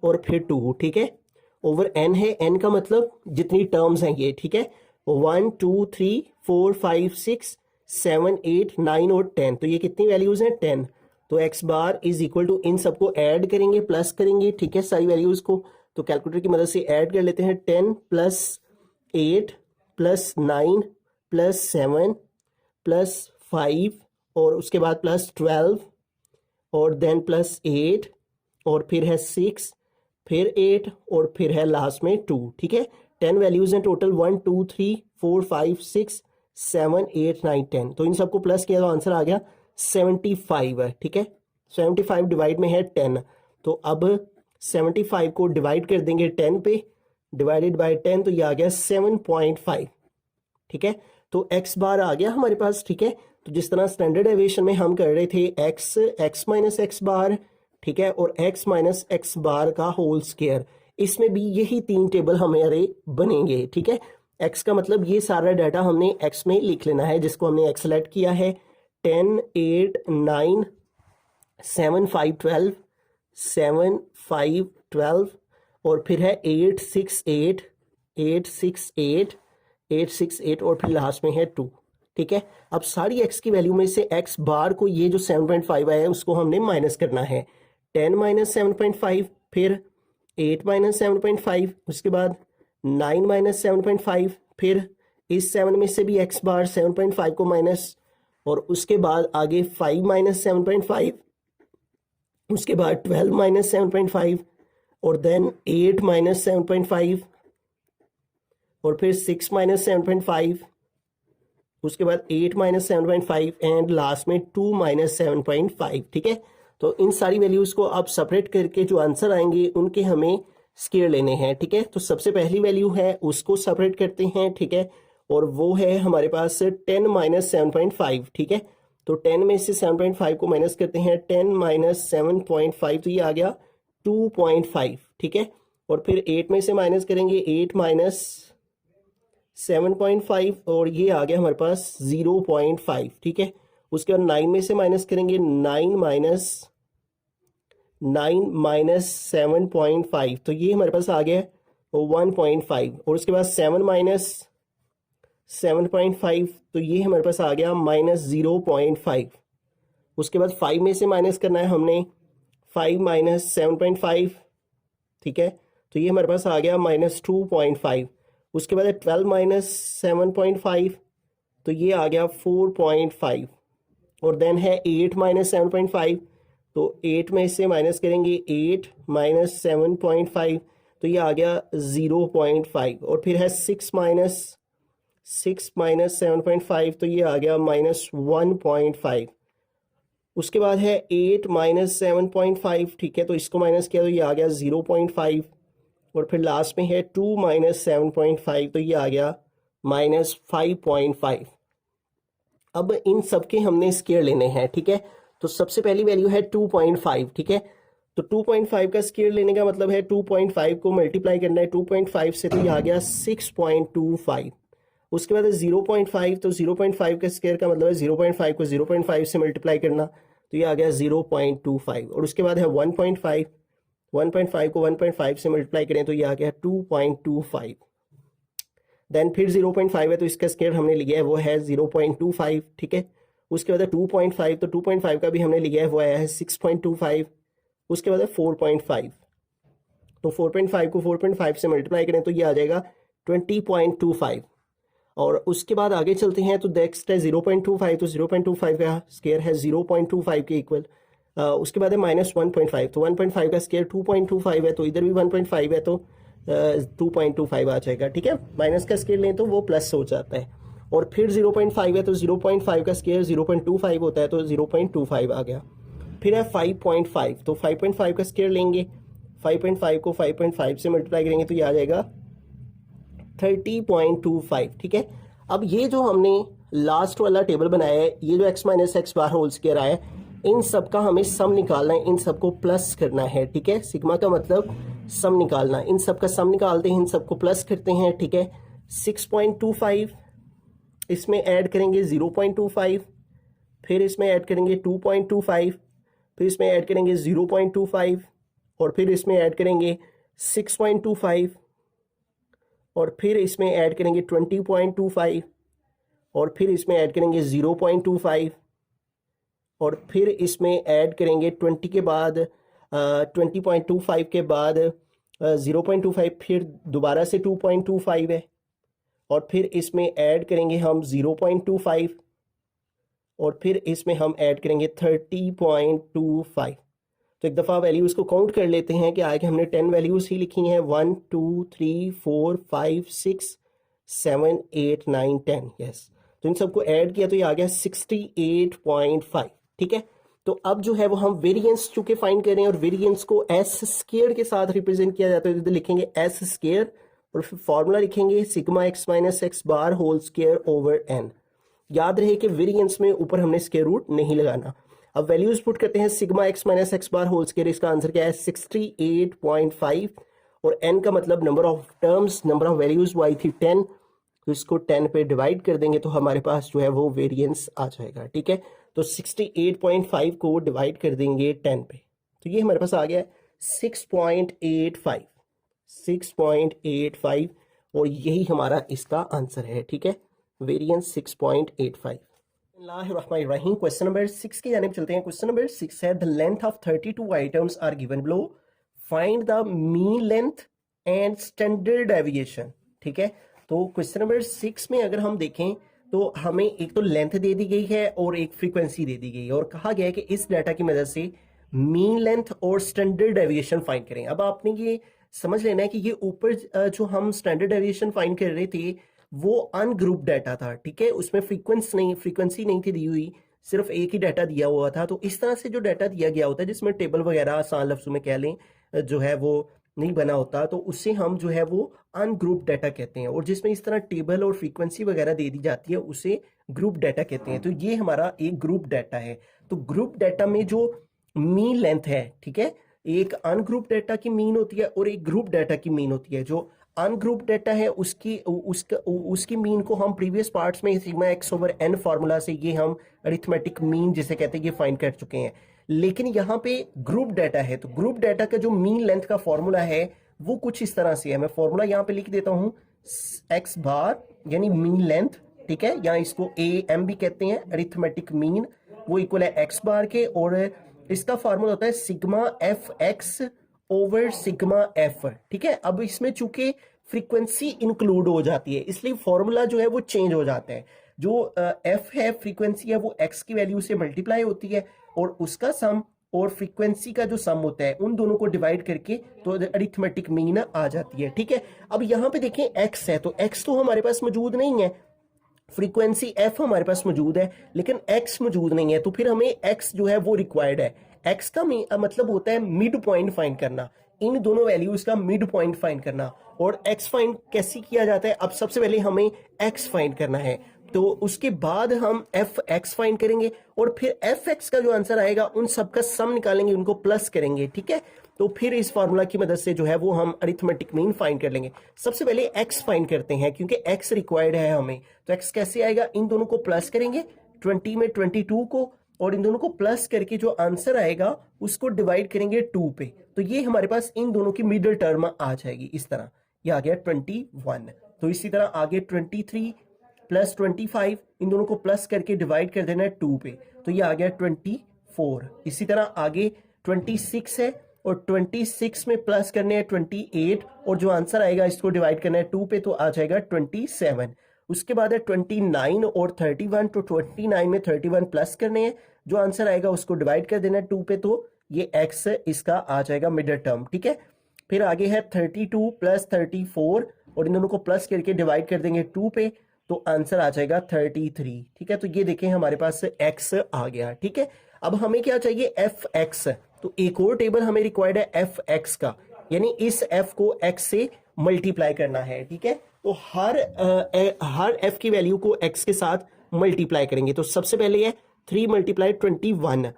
और फिर 2। ठीक है, ओवर n है, n का मतलब जितनी टर्म्स हैं ये। ठीक है, 1 2 3 4 5 6 7 8 9 और 10, तो ये कितनी वैल्यूज हैं 10। तो x bar is equal to, इन सबको ऐड करेंगे, प्लस करेंगे। ठीक है, सारी वैल्यूज को तो कैलकुलेटर की मदद से ऐड कर लेते हैं। 10 प्लस 8 प्लस 9 प्लस 7 प्लस 5 और उसके बाद प्लस 12 और देन प्लस 8 और फिर है 6 फिर 8 और फिर है लास्ट में 2। ठीक है, 10 वैल्यूज हैं टोटल, 1 2 3 4 5 6 7 8 9 10। तो इन सबको प्लस किया तो आंसर आ गया 75 है। ठीक है, 75 डिवाइड में है 10, तो अब 75 को डिवाइड कर देंगे 10 पे, डिवाइडेड बाय 10, तो ये आ गया 7.5। ठीक है, तो x बार आ गया हमारे पास। ठीक है, तो जिस तरह स्टैंडर्ड डेविएशन में हम कर रहे थे x माइनस एक्स बार, ठीक है, और x माइनस एक्स बार का होल स्क्वायर, इसमें भी यही 3 टेबल हमारे बनेंगे। ठीक है, x का मतलब ये सारा डाटा हमने x में लिख लेना है, जिसको हमने x सेलेक्ट किया है। 10 8 9 7 5 12 7 5 12 और फिर है 8 6 8 8 6 8 8 6 8 और फिर लास्ट में है 2। ठीक है, अब सारी x की वैल्यू में से x बार को, ये जो 7.5 आया है उसको हमने माइनस करना है। 10 माइनस 7.5, फिर 8 माइनस 7.5, उसके बाद 9 माइनस 7.5, फिर इस 7 में से भी x बार 7.5 को माइनस, और उसके बाद आगे 5 माइनस 7.5, उसके बाद 12 माइनस 7.5 और देन 8 माइनस 7.5 और फिर 6 माइनस 7.5, उसके बाद 8 माइनस 7.5 एंड लास्ट में 2 माइनस 7.5। ठीक है, तो इन सारी वैल्यूज को आप सेपरेट करके जो आंसर आएंगे उनके हमें स्क्वायर लेने हैं। ठीक है, तो सबसे पहली वैल्यू है उसको सेपरेट करते हैं। ठीक है, और वो है हमारे पास 10 माइनस 7.5। ठीक है, तो 10 में से 7.5 को माइनस करते हैं, 10 माइनस 7.5, तो ये आ गया 2.5। ठीक है, और फिर 8 में से माइनस करेंगे, 8 माइनस 7.5 और ये आ गया हमारे पास 0.5। ठीक है, उसके बाद 9 में से माइनस करेंगे, 9 माइनस 7.5, तो ये हमारे पास आ गया 1.5 और उसके बाद 7 माइनस 7.5, तो ये हमारे पास आ गया माइनस 0.5। उसके बाद 5 में से माइनस करना है हमने, 5 माइनस 7.5। ठीक है, तो ये हमारे पास आ गया माइनस 2.5। उसके बाद 12 माइनस 7.5, तो ये आ गया 4.5 और देन है 8 माइनस 7.5, तो 8 में से माइनस करेंगे, 8 माइनस 7.5, तो ये आ गया 0.5 और फिर है 6 माइनस 7.5, तो ये आ गया माइनस 1.5। उसके बाद है 8 माइनस 7.5। ठीक है, तो इसको माइनस किया तो ये आ गया 0.5 और फिर लास्ट में है 2 माइनस 7.5, तो ये आ गया माइनस 5.5। अब इन सब के हमने स्क्वायर लेने हैं। ठीक है, तो सबसे पहली वैल्यू है 2.5। ठीक है, तो 2.5 का स्क्वायर लेने का मतलब है 2.5 को मल्टीप्लाई करना है 2.5 से, तो ये आ गया 6.25। उसके बाद 0.5, तो 0.5 का स्क्वायर का मतलब है 0.5 को 0.5 से मल्टीप्लाई करना, तो ये आ गया 0.25 और उसके बाद है 1.5, 1.5 को 1.5 से मल्टीप्लाई करें तो ये आ गया 2.25। देन फिर 0.5 है तो इसका स्क्वायर हमने लिया है वो है 0.25। ठीक है, उसके बाद है 2.5, तो 2.5 का भी हमने लिया है वो आया है 6.25। उसके बाद है 4.5, तो 4.5 को 4.5 से मल्टीप्लाई करें तो ये आ जाएगा 20.25। और उसके बाद आगे चलते हैं तो नेक्स्ट है 0.25, तो 0.25 का स्क्वायर है 0.25 के इक्वल। उसके बाद है माइनस 1.5, तो 1.5 का स्क्वायर 2.25 है, तो इधर भी 1.5 है तो 2.25 आ जाएगा। ठीक है, माइनस का स्क्वायर लें तो वो प्लस हो जाता है। और फिर 0.5 है तो 0.5 का स्क्वायर 0.25 होता है, तो 0.25 आ गया। फिर है 5.5, तो 5.5 का स्क्वायर लेंगे, 5.5 को 5.5 से मल्टीप्लाई करेंगे तो ये आ जाएगा 30.25। ठीक है, अब ये जो हमने लास्ट वाला टेबल बनाया है, ये जो x minus x bar whole square आया है, इन सब का हमें सम निकालना है, इन सबको प्लस करना है। ठीक है, सिग्मा का मतलब सम निकालना, इन सब का सम निकालते हैं, इन सबको प्लस करते हैं। ठीक है, 6.25 इसमें ऐड करेंगे 0.25, फिर इसमें ऐड करेंगे 2.25, फिर इसमें ऐड करेंगे 0.25 और फिर इसमें ऐड करेंगे 6.25 और फिर इसमें ऐड करेंगे 20.25 और फिर इसमें ऐड करेंगे 0.25 और फिर इसमें ऐड करेंगे 20 के बाद 20.25 के बाद 0.25, फिर दोबारा से 2.25 है और फिर इसमें ऐड करेंगे हम 0.25 और फिर इसमें हम ऐड करेंगे 30.25। तो एक दफ़ा वैल्यूज़ को काउंट कर लेते हैं कि आगे हमने 10 वैल्यूज़ ही लिखी हैं, 1 2 3 4 5 6 7 8 9 10। यस, तो इन सबको ऐड किया तो ये आ गया 68.5। ठीक है, तो अब जो है वो हम वेरिएंस चूंकि फाइंड कर रहे हैं और वेरिएंस को एस स्क्वायर के साथ रिप्रेजेंट किया जाता है, तो इधर लिखेंगे एस स्क्वायर और फिर फॉर्मूला लिखेंगे sigma x minus x bar whole square over n. याद रहे कि वेरिएंस में ऊपर हमने स्क्वायर रूट नहीं लगाना। अब वैल्यूज पुट करते हैं, sigma x minus x bar whole square, इसका आंसर क्या है 68.5 और n का मतलब number of terms, number of values वो आई थी 10, तो इसको 10 पे डिवाइड कर देंगे तो हमारे पास जो है वो वेरिएंस आ जाएगा। ठीक है, तो 68.5 को डिवाइड कर देंगे 10 पे, तो ये हमारे पास आ गया 6.85 और यही हमारा इसका आंसर है। ठीक है, वेरिएंस 6.85। रहीम क्वेश्चन नंबर 6 की जानिब चलते हैं। क्वेश्चन नंबर 6 है the length of 32 items are given below, find the mean length and standard deviation. ठीक है, तो क्वेश्चन नंबर 6 में अगर हम देखें तो हमें एक तो लेंथ दे दी गई है और एक फ्रीक्वेंसी दे दी गई है और कहा गया है कि इस डाटा की मदद से मीन लेंथ और स्टैंडर्ड डेविएशन फाइंड करें। अब आपने ये समझ लेना है कि ये ऊपर जो हम स्टैंडर्ड डेविएशन फाइंड कर रहे थे वो अनग्रुप डाटा था। ठीक है, उसमें फ्रीक्वेंसी नहीं थी दी हुई, सिर्फ एक ही डाटा दिया हुआ था। तो इस तरह से जो डाटा दिया गया होता है जिसमें टेबल वगैरह आसान लफ्जों में कह लें जो है वो नहीं बना होता, तो उससे हम जो है वो अनग्रुप डाटा कहते हैं। और जिसमें इस तरह टेबल और फ्रीक्वेंसी वगैरह दे दी जाती है उसे ग्रुप डाटा कहते हैं। तो ये हमारा एक ग्रुप डाटा है। तो ग्रुप डाटा में जो मीन लेंथ है, ठीक है, एक अनग्रुप डाटा की मीन होती है और एक ग्रुप डाटा की मीन होती है। जो अनग्रुप डाटा है उसकी मीन को हम प्रीवियस पार्ट्स में sigma x over n formula से ये हम अरिथमेटिक मीन जिसे कहते हैं ये फाइंड कर चुके हैं। लेकिन यहाँ पे ग्रुप डाटा है, तो ग्रुप डाटा का जो मीन लेंथ का फॉर्मूला है वो कुछ इस तरह से है। मैं फॉर्मूला यहाँ पे लिख देता हूँ, एक्स बार यानी मीन लेंथ, ठीक है, या इसको ए एम भी कहते हैं, अरिथमेटिक मीन, वो इक्वल है एक्स बार के, और इसका फॉर्मूला होता है sigma f x over sigma F. ठीक है, अब इसमें चूंकि फ्रीक्वेंसी इंक्लूड हो जाती है इसलिए फॉर्मूला जो है वो चेंज हो जाता है। जो एफ है, फ्रीक्वेंसी है, वो एक्स की वैल्यू से मल्टीप्लाई होती है और उसका सम और फ्रीक्वेंसी का जो सम होता है उन दोनों को डिवाइड करके तो अरिथमेटिक मीन आ जाती है। ठीक है, अब यहाँ पे देखें एक्स है, तो एक्स तो हमारे पास मौजूद नहीं है, फ्रीक्वेंसी एफ हमारे पास मौजूद है लेकिन एक्स मौजूद नहीं है, तो फिर हमें एक्स जो है वो रिक्वायर्ड है। एक्स का मतलब होता है मिड पॉइंट फाइंड करना, इन दोनों वैल्यूज का मिड पॉइंट फाइंड करना। और एक्स फाइंड कैसे किया जाता है, अब सबसे पहले हमें एक्स फाइंड करना है, तो उसके बाद हम एफ एक्स फाइंड करेंगे और फिर एफ एक्स का जो आंसर आएगा उन सबका सम निकालेंगे, उनको प्लस करेंगे। ठीक है, तो फिर इस फार्मूला की मदद से जो है वो हम अरिथमेटिक मीन फाइंड कर लेंगे। सबसे पहले एक्स फाइंड करते हैं क्योंकि एक्स रिक्वायर्ड है हमें। तो एक्स कैसे आएगा, इन दोनों को प्लस करेंगे, 20 में 22 को, और इन दोनों को प्लस करके जो आंसर आएगा उसको डिवाइड करेंगे 2 पे, तो ये हमारे पास इन दोनों की मिडिल टर्म आ जाएगी। इस तरह ये आ गया 21। तो इसी तरह आगे 23 प्लस 25, इन दोनों को प्लस करके डिवाइड कर देना है 2 पे, तो ये आ गया 24। इसी तरह आगे 26 है और 26 में प्लस करने हैं 28 और जो आंसर आएगा इसको डिवाइड करना है 2 पे, तो आ जाएगा 27। उसके बाद है 29 और 31, तो 29 में 31 प्लस करने हैं, जो आंसर आएगा उसको डिवाइड कर देना है 2 पे, तो ये x इसका आ जाएगा मिडिल टर्म। ठीक है, फिर आगे है 32 प्लस 34 और इन दोनों को प्लस करके डिवाइड कर देंगे 2 पे, तो आंसर आ जाएगा 33। ठीक है, तो ये देखें हमारे पास x आ गया। ठीक है, अब हमें क्या चाहिए, एफ एक्स, तो एक और टेबल हमें रिक्वायर्ड है एफ एक्स का, यानी इस f को x से मल्टीप्लाई करना है। ठीक है, तो हर f की वैल्यू को x के साथ मल्टीप्लाई करेंगे। तो सबसे पहले है 3 मल्टीप्लाई 21,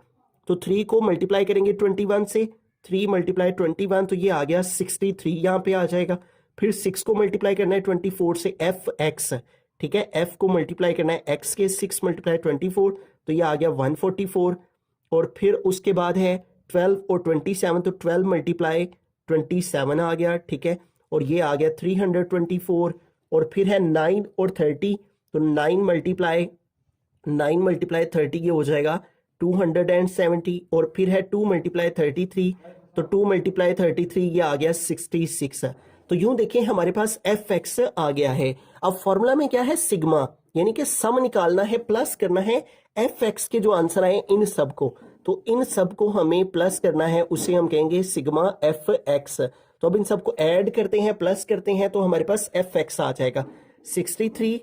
तो 3 को मल्टीप्लाई करेंगे 21 से, 3 मल्टीप्लाई 21, तो ये आ गया 63 यहाँ पे आ जाएगा। फिर 6 को मल्टीप्लाई करना है 24 से, एफ एक्स, ठीक है, f को मल्टीप्लाई करना है x के, 6 मल्टीप्लाई 24, तो ये आ गया 144। और फिर उसके बाद है 12 और 27, तो 12 मल्टीप्लाई 27 आ गया। ठीक है, और ये आ गया 324। और फिर है 9 और 30, तो 9 मल्टीप्लाई 30 ये हो जाएगा 270। और फिर है 2 मल्टीप्लाई 33, तो 2 मल्टीप्लाई 33 ये आ गया 66। तो यूं देखें हमारे पास एफ एक्स आ गया है। अब फॉर्मूला में क्या है, सिग्मा, यानी कि सम निकालना है, प्लस करना है एफ एक्स के जो आंसर आए इन सब को, तो इन सब को हमें प्लस करना है, उसे हम कहेंगे सिग्मा एफ एक्स। तो अब इन सबको ऐड करते हैं, प्लस करते हैं, तो हमारे पास एफ एक्स आ जाएगा 63,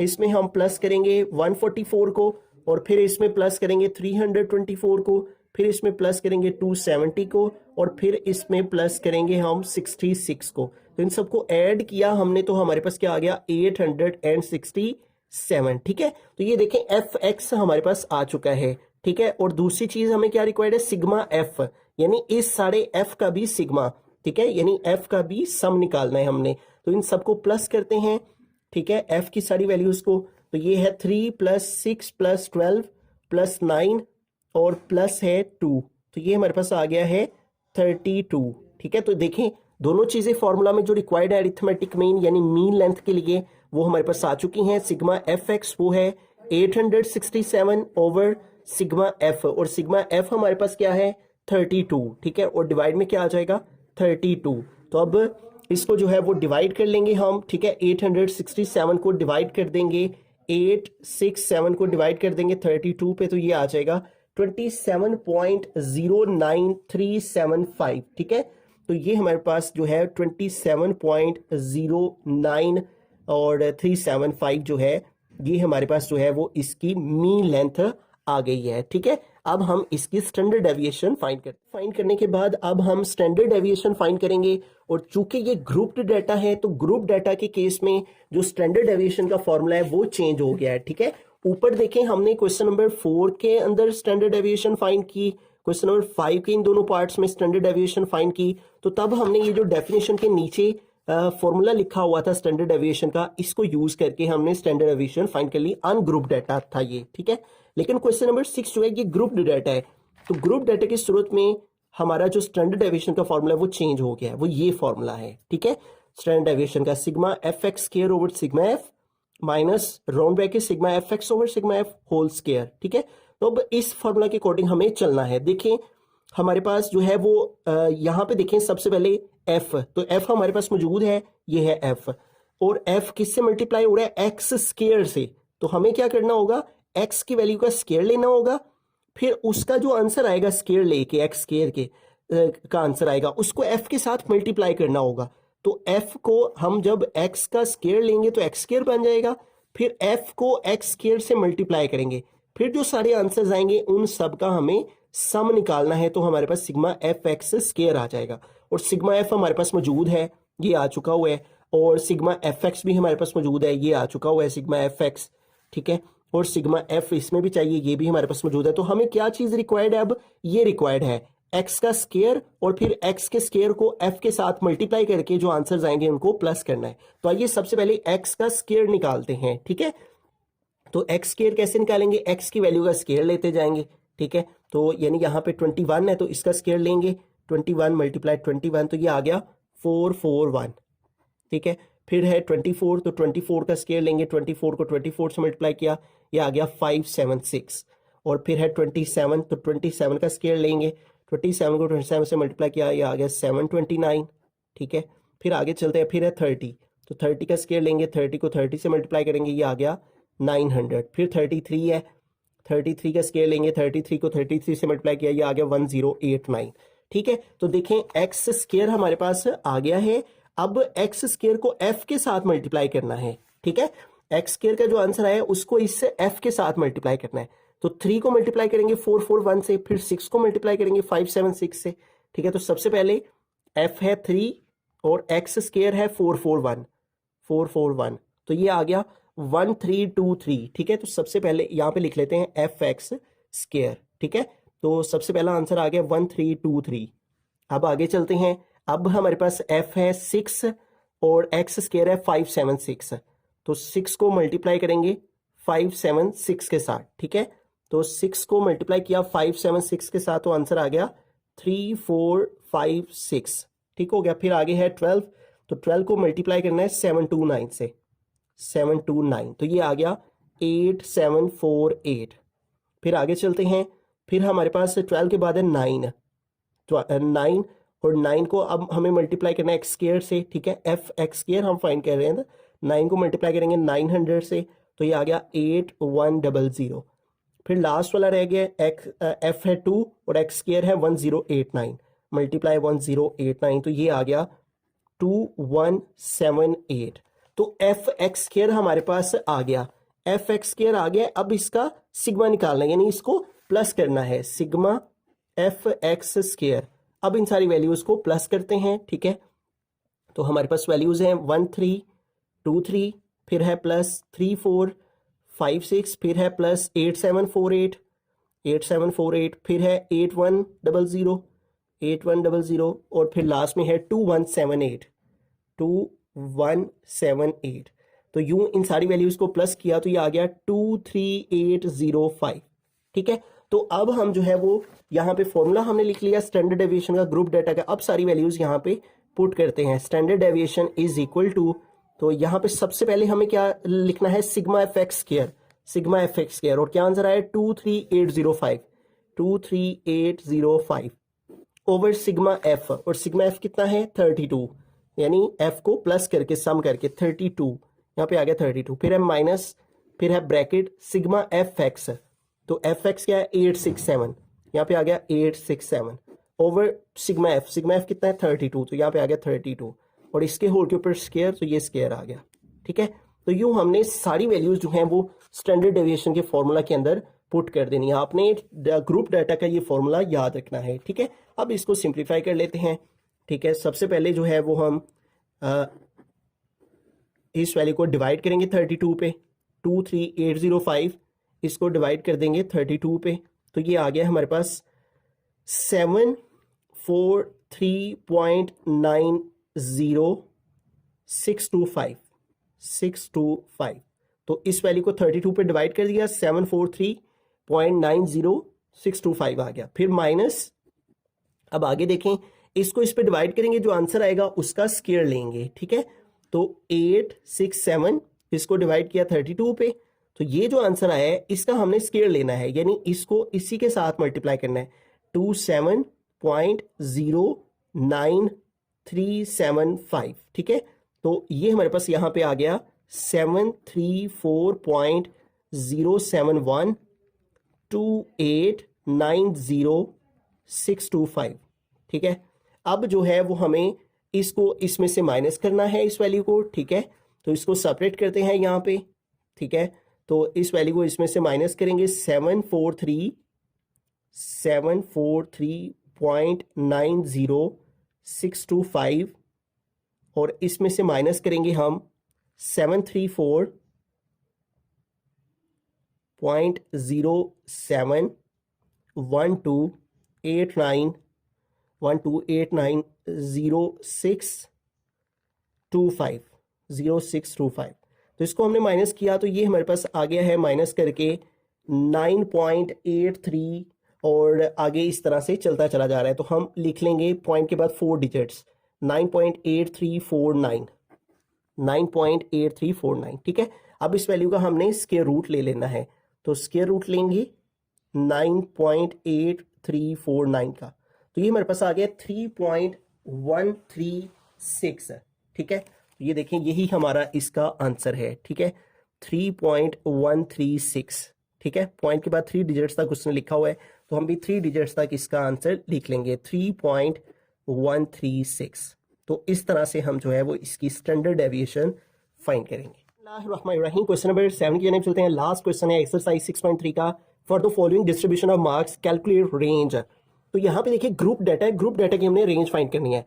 इसमें हम प्लस करेंगे 144 को, और फिर इसमें प्लस करेंगे 324 को, फिर इसमें प्लस करेंगे 270 को, और फिर इसमें प्लस करेंगे हम 66 को। तो इन सबको ऐड किया हमने तो हमारे पास क्या आ गया 867। ठीक है, तो ये देखें एफ एक्स हमारे पास आ चुका है। ठीक है, और दूसरी चीज हमें क्या रिक्वायर्ड है, सिग्मा एफ, यानी इस सारे एफ का भी सिग्मा। ठीक है, यानी एफ का भी सम निकालना है हमने, तो इन सबको प्लस करते हैं। ठीक है, एफ की सारी वैल्यूज को, तो ये है 3 + 6 + 12 + 9 और प्लस है 2, तो ये हमारे पास आ गया है 32। ठीक है, तो देखें दोनों चीजें फॉर्मूला में जो रिक्वायर्ड है अरिथमेटिक मीन यानी मीन लेंथ के लिए वो हमारे पास आ चुकी हैं। सिग्मा एफ एक्स वो है 867 ओवर सिग्मा एफ, और सिग्मा एफ हमारे पास क्या है 32। ठीक है, और डिवाइड में क्या आ जाएगा 32। तो अब इसको जो है वो डिवाइड कर लेंगे हम। ठीक है, 867 को डिवाइड कर देंगे 867 को डिवाइड कर देंगे 32 पे, तो ये आ जाएगा 27.09375। ठीक है, तो ये हमारे पास जो है 27.09 और 375 जो है ये हमारे पास जो है वो इसकी मीन लेंथ आ गई है। ठीक है, अब हम इसकी स्टैंडर्ड डेविएशन फाइंड करने के बाद अब हम स्टैंडर्ड डेविएशन फाइंड करेंगे, और चूंकि ये ग्रुप्ड डाटा है तो ग्रुप डाटा के केस में जो स्टैंडर्ड डेविएशन का फॉर्मूला है वो चेंज हो गया है। ठीक है, ऊपर देखें हमने क्वेश्चन नंबर 4 के अंदर स्टैंडर्ड डेविएशन फाइंड की, क्वेश्चन नंबर 5 के इन दोनों पार्ट्स में स्टैंडर्ड डेविएशन फाइंड की, तो तब हमने ये जो डेफिनेशन के नीचे फॉर्मूला लिखा हुआ था स्टैंडर्ड डेविएशन का, इसको यूज करके हमने स्टैंडर्ड डेविएशन फाइंड कर ली। अनग्रुप डाटा था ये। ठीक है, लेकिन क्वेश्चन नंबर 6 जो है ये ग्रुप्ड डाटा है, तो ग्रुप डाटा की सूरत में हमारा जो स्टैंडर्ड डेविएशन का फॉर्मूला है वो चेंज हो गया है, वो ये फॉर्मूला है। ठीक है, स्टैंडर्ड डेविएशन का sigma f x square over sigma f minus round bracket sigma f x over sigma f whole square. ठीक है, तो अब इस फॉर्मूला के अकॉर्डिंग हमें चलना है। देखें हमारे पास जो है वो यहाँ पे देखें सबसे पहले एफ, तो एफ हमारे पास मौजूद है, ये है एफ, और एफ किससे मल्टीप्लाई हो रहा है एक्स स्क्वायर से, तो हमें क्या करना होगा एक्स की वैल्यू का स्क्वायर लेना होगा, फिर उसका जो आंसर आएगा स्क्वायर लेके एक्स स्क्वायर के का आंसर आएगा उसको एफ के साथ मल्टीप्लाई करना होगा। तो एफ को हम जब एक्स का स्क्वायर लेंगे तो एक्स स्क्वायर बन जाएगा, फिर एफ को एक्स स्क्वायर से मल्टीप्लाई करेंगे, फिर जो सारे आंसर्स आएंगे उन सब का हमें सम निकालना है, तो हमारे पास सिग्मा एफ एक्स स्क्वायर आ जाएगा। और सिग्मा एफ हमारे पास मौजूद है, ये आ चुका हुआ है, और सिग्मा एफ एक्स भी हमारे पास मौजूद है, ये आ चुका हुआ है सिग्मा एफ एक्स। ठीक है, और सिग्मा एफ इसमें भी चाहिए, ये भी हमारे पास मौजूद है। तो हमें क्या चीज रिक्वायर्ड है, अब ये रिक्वायर्ड है एक्स का स्क्वायर, और फिर एक्स के स्क्वायर को एफ के साथ मल्टीप्लाई करके जो आंसर्स आएंगे उनको प्लस करना है। तो आइए सबसे पहले एक्स का स्क्वायर निकालते हैं। ठीक है, तो एक्स स्क्वायर कैसे निकालेंगे, एक्स की वैल्यू का स्क्वायर लेते जाएंगे। ठीक है, तो यानी यहाँ पे 21 है तो इसका स्क्वायर लेंगे, 21 × 21 तो ये आ गया 441। ठीक है, फिर है 24, तो 24 का स्क्वायर लेंगे, 24 को 24 से मल्टीप्लाई किया, ये आ गया 576। और फिर है 27, तो 27 का स्क्वायर लेंगे, 27 को 27 से मल्टीप्लाई किया, ये आ गया 729। ठीक है, फिर आगे चलते हैं, फिर है 30, तो 30 का स्क्वायर लेंगे, 30 को 30 से मल्टीप्लाई करेंगे, ये आ गया 900। फिर 33 है, 33 का स्क्वायर लेंगे, 33 को 33 से मल्टीप्लाई किया, ये आ गया 1089। ठीक है, तो देखें एक्स स्क्वायर हमारे पास आ गया है, अब एक्स स्क्वायर को एफ के साथ मल्टीप्लाई करना है। ठीक है, एक्स स्क्वायर का जो आंसर आया उसको इससे एफ के साथ मल्टीप्लाई करना है, तो 3 को मल्टीप्लाई करेंगे 441 से, फिर 6 को मल्टीप्लाई करेंगे 576 से। ठीक है, तो सबसे पहले एफ है 3 और एक्स स्क्वायर है 441, तो ये आ गया 1323। ठीक है, तो सबसे पहले यहाँ पे लिख लेते हैं एफ एक्स स्क्वायर। ठीक है, तो सबसे पहला आंसर आ गया 1323। अब आगे चलते हैं, अब हमारे पास एफ है 6 और एक्स स्क्वायर है 576, तो 6 को मल्टीप्लाई करेंगे 576 के साथ। ठीक है, तो 6 को मल्टीप्लाई किया 576 के साथ, तो आंसर आ गया 3456। ठीक हो गया, फिर आगे है 12, तो 12 को मल्टीप्लाई करना है 729 से, 729, तो ये आ गया 8748। फिर आगे चलते हैं, फिर हमारे पास 12 के बाद है 9, तो 9 और 9 को अब हमें मल्टीप्लाई करना है एक्स स्क्वायर से। ठीक है, एफ एक्स स्क्वायर हम फाइंड कर रहे हैं, 9 को मल्टीप्लाई करेंगे 900 से, तो तो ये आ गया 8100। फिर लास्ट वाला रह गया एफ है 2 और एक्स स्क्वायर है 1089 मल्टीप्लाई 1089, तो ये आ गया 2178। तो एफ एक्स स्क्वायर हमारे पास आ गया, एफ एक्स स्क्वायर आ गया। अब इसका सिग्मा निकालना है, यानी इसको प्लस करना है, सिग्मा एफ एक्स स्क्वायर। अब इन सारी वैल्यूज को प्लस करते हैं, ठीक है। तो हमारे पास वैल्यूज हैं 1323, फिर है प्लस 3456, फिर है प्लस 8748, फिर है 8100 और फिर लास्ट में है 2178। तो यूं इन सारी वैल्यूज को प्लस किया तो ये आ गया 23805, ठीक है। तो अब हम जो है वो यहाँ पे फॉर्मूला हमने लिख लिया स्टैंडर्ड डेविएशन का, ग्रुप डाटा का। अब सारी वैल्यूज यहाँ पे पुट करते हैं। Standard deviation is equal to, तो यहाँ पे सबसे पहले हमें क्या लिखना है, सिग्मा एफ एक्स स्क्वायर, और क्या आंसर आया 23805 ओवर सिग्मा एफ, और सिग्मा एफ कितना है 32, यानी एफ को प्लस करके सम करके 32, यहाँ पे आ गया 32, फिर है माइनस, फिर है ब्रैकेट सिग्मा एफ एक्स, तो एफ एक्स क्या है 867, यहाँ पे आ गया 867 ओवर सिग्मा एफ कितना है 32, तो यहाँ पे आ गया 32, और इसके होल के ऊपर स्क्वायर, तो ये स्क्वायर आ गया, ठीक है। तो यूं हमने सारी वैल्यूज जो हैं वो स्टैंडर्ड डेविएशन के फॉर्मूला के अंदर पुट कर देनी है। आपने ग्रुप डाटा का ये फॉर्मूला याद रखना है, ठीक है। अब इसको सिंप्लीफाई कर लेते हैं, ठीक है। सबसे पहले जो है वो हम इस वैल्यू को डिवाइड करेंगे 32 पे, 23805 इसको डिवाइड कर देंगे 32 पे, तो ये आ गया हमारे पास 743.90625। तो इस वैल्यू को 32 पे डिवाइड कर दिया, 743.90625 आ गया। फिर माइनस, अब आगे देखें, इसको इस पे डिवाइड करेंगे, जो आंसर आएगा उसका स्क्वायर लेंगे, ठीक है। तो 867 इसको डिवाइड किया 32 पे, तो ये जो आंसर आया है इसका हमने स्क्वायर लेना है, यानी इसको इसी के साथ मल्टीप्लाई करना है, 27.09375, ठीक है। तो ये हमारे पास यहाँ पे आ गया 734.0712890,625, ठीक है। अब जो है वो हमें इसको इसमें से माइनस करना है, इस वैल्यू को, ठीक है। तो इसको सेपरेट करते हैं यहाँ पे, ठीक है। तो इस वैल्यू को इसमें से माइनस करेंगे, 743.90625, और इसमें से माइनस करेंगे हम 734.0712890,625। तो इसको हमने माइनस किया, तो ये हमारे पास आ गया है माइनस करके 9.83, और आगे इस तरह से चलता चला जा रहा है। तो हम लिख लेंगे पॉइंट के बाद 4 डिजिट्स, 9.8349, ठीक है। अब इस वैल्यू का हमने स्क्वायर रूट ले लेना है, तो स्क्वायर रूट लेंगे 9.8349 का, तो ये हमारे पास आ गया 3.136, ठीक है। ये देखें, यही हमारा इसका आंसर है, ठीक है, 3.136, ठीक है। पॉइंट के बाद 3 डिजिट्स तक उसने लिखा हुआ है, तो हम भी 3 डिजिट्स तक इसका आंसर लिख लेंगे, 3.136। तो इस तरह से हम जो है वो इसकी स्टैंडर्ड डेविएशन फाइंड करेंगे। क्वेश्चन नंबर 7 की जानिब चलते हैं। लास्ट क्वेश्चन है एक्सरसाइज 6.3 का, for the following distribution of marks calculate range. तो यहाँ पे देखिए ग्रुप डाटा है, ग्रुप डाटा की हमने रेंज फाइंड करनी है।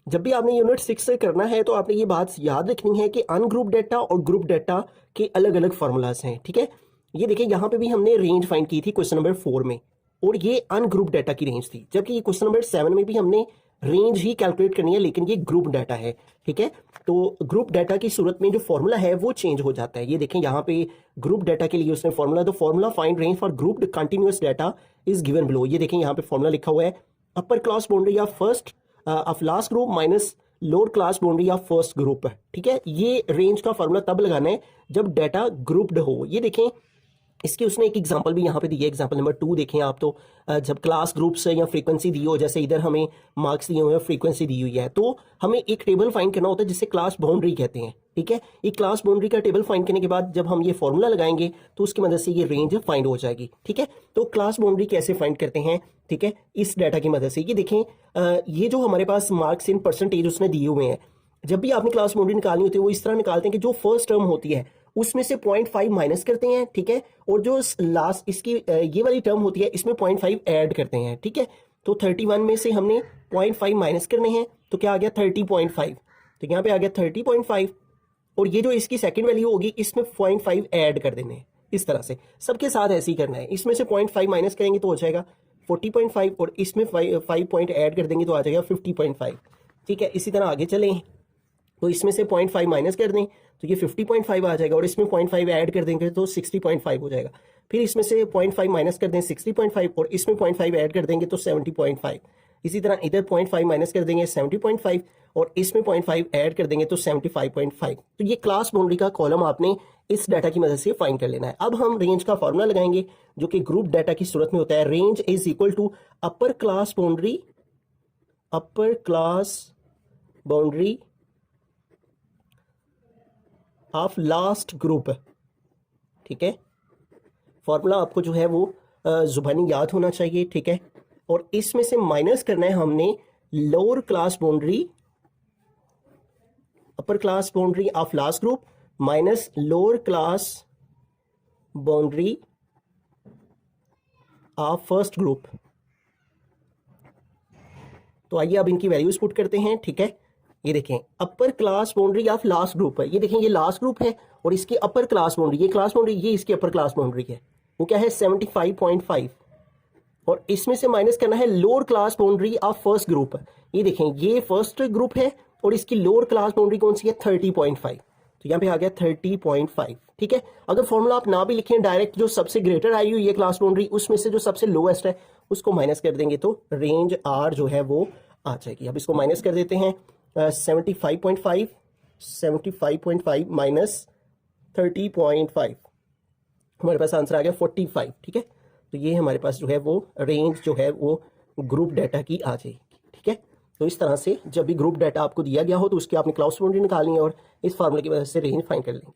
जब भी आपने यूनिट 6 से करना है तो आपने ये बात याद रखनी है कि अनग्रुप डाटा और ग्रुप डाटा के अलग अलग फार्मूलाज हैं, ठीक है। ये देखिए यहाँ पे भी हमने रेंज फाइंड की थी क्वेश्चन नंबर 4 में, और ये अनग्रुप डाटा की रेंज थी, जबकि ये क्वेश्चन नंबर 7 में भी हमने रेंज ही कैलकुलेट करनी है, लेकिन ये ग्रुप डाटा है, ठीक है। तो ग्रुप डाटा की सूरत में जो फॉर्मूला है वो चेंज हो जाता है। ये देखें यहाँ पे ग्रुप डाटा के लिए उसने फॉर्मूला, तो formula find range for group continuous data is given below. ये देखें यहाँ पे फॉर्मूला लिखा हुआ है, अपर क्लास बाउंड्री या first of last group minus lower class boundary या फर्स्ट ग्रुप, ठीक है। ये रेंज का फॉर्मूला तब लगाना है जब डाटा ग्रुप्ड हो। ये देखें इसके उसने एक एग्जांपल भी यहाँ पे दी है, एग्जांपल नंबर 2 देखें आप तो जब क्लास ग्रुप्स या फ्रीक्वेंसी दी हो, जैसे इधर हमें मार्क्स दिए हुए हैं, फ्रीक्वेंसी दी हुई है, तो हमें एक टेबल फाइंड करना होता है जिसे क्लास बाउंड्री कहते हैं। ठीक है, एक क्लास बाउंड्री का टेबल फाइंड करने के बाद जब हम ये फॉर्मूला लगाएंगे तो उसकी मदद से ये रेंज फाइंड हो जाएगी। ठीक है, तो क्लास बाउंड्री कैसे फाइंड करते हैं? ठीक है, इस डाटा की मदद से ये देखें, ये जो हमारे पास मार्क्स इन परसेंटेज उसने दिए हुए हैं, जब भी आपने क्लास बाउंड्री निकालनी होती है वो इस तरह निकालते हैं कि जो फर्स्ट टर्म होती है उसमें से 0.5 माइनस करते हैं। ठीक है, और जो लास्ट इसकी ये वाली टर्म होती है इसमें 0.5 ऐड करते हैं। ठीक है, तो 31 में से हमने 0.5 माइनस करने हैं तो क्या आ गया 30.5, तो यहाँ पे आ गया 30.5, और ये जो इसकी सेकंड वैल्यू होगी इसमें 0.5 ऐड कर देने हैं। इस तरह से सबके साथ ऐसे ही करना है, इसमें से 0.5 माइनस करेंगे तो हो जाएगा 40.5, और इसमें 5 पॉइंट ऐड कर देंगे तो आ जाएगा 50.5। ठीक है, इसी तरह आगे चलें तो इसमें से 0.5 माइनस कर दें तो ये 50.5 आ जाएगा, और इसमें 0.5 ऐड कर देंगे तो 60.5 हो जाएगा। फिर इसमें से 0.5 माइनस कर दें 60.5, और इसमें 0.5 ऐड कर देंगे तो 70.5। इसी तरह इधर 0.5 माइनस कर देंगे 70.5, और इसमें 0.5 ऐड कर देंगे तो 75.5। तो ये क्लास बाउंड्री का कॉलम आपने इस डाटा की मदद से फाइंड कर लेना है। अब हम रेंज का फॉर्मूला लगाएंगे जो कि ग्रुप डाटा की सूरत में होता है। Range is equal to upper class boundary of last group. ठीक है, फॉर्मूला आपको जो है वो जुबानी याद होना चाहिए। ठीक है, और इसमें से माइनस करना है हमने lower class boundary, upper class boundary of last group minus lower class boundary of first group. तो आइए अब इनकी वैल्यूज पुट करते हैं। ठीक है, ये देखें अपर class boundary of last group है, ये देखें ये लास्ट ग्रुप है और इसकी अपर क्लास बाउंड्री, ये क्लास बाउंड्री, ये इसकी अपर क्लास बाउंड्री है, वो क्या है 75.5, और इसमें से माइनस करना है lower class boundary of first group. ये देखें ये फर्स्ट ग्रुप है और इसकी लोअर क्लास बाउंड्री कौन सी है 30.5, तो यहाँ पे आ गया 30.5। ठीक है, अगर फॉर्मूला आप ना भी लिखें, डायरेक्ट जो सबसे ग्रेटर आई हुई है क्लास बाउंड्री उसमें से जो सबसे लोएस्ट है उसको माइनस कर देंगे तो रेंज आर जो है वो आ जाएगी। अब इसको माइनस कर देते हैं, 75.5 माइनस 30.5, हमारे पास आंसर आ गया 45। ठीक है, तो ये हमारे पास जो है वो रेंज जो है वो ग्रुप डाटा की आ जाएगी। ठीक है, तो इस तरह से जब भी ग्रुप डाटा आपको दिया गया हो तो उसकी आपने क्लास बाउंड्री निकालनी है और इस फार्मूले की वजह से रेंज फाइंड कर लेंगे।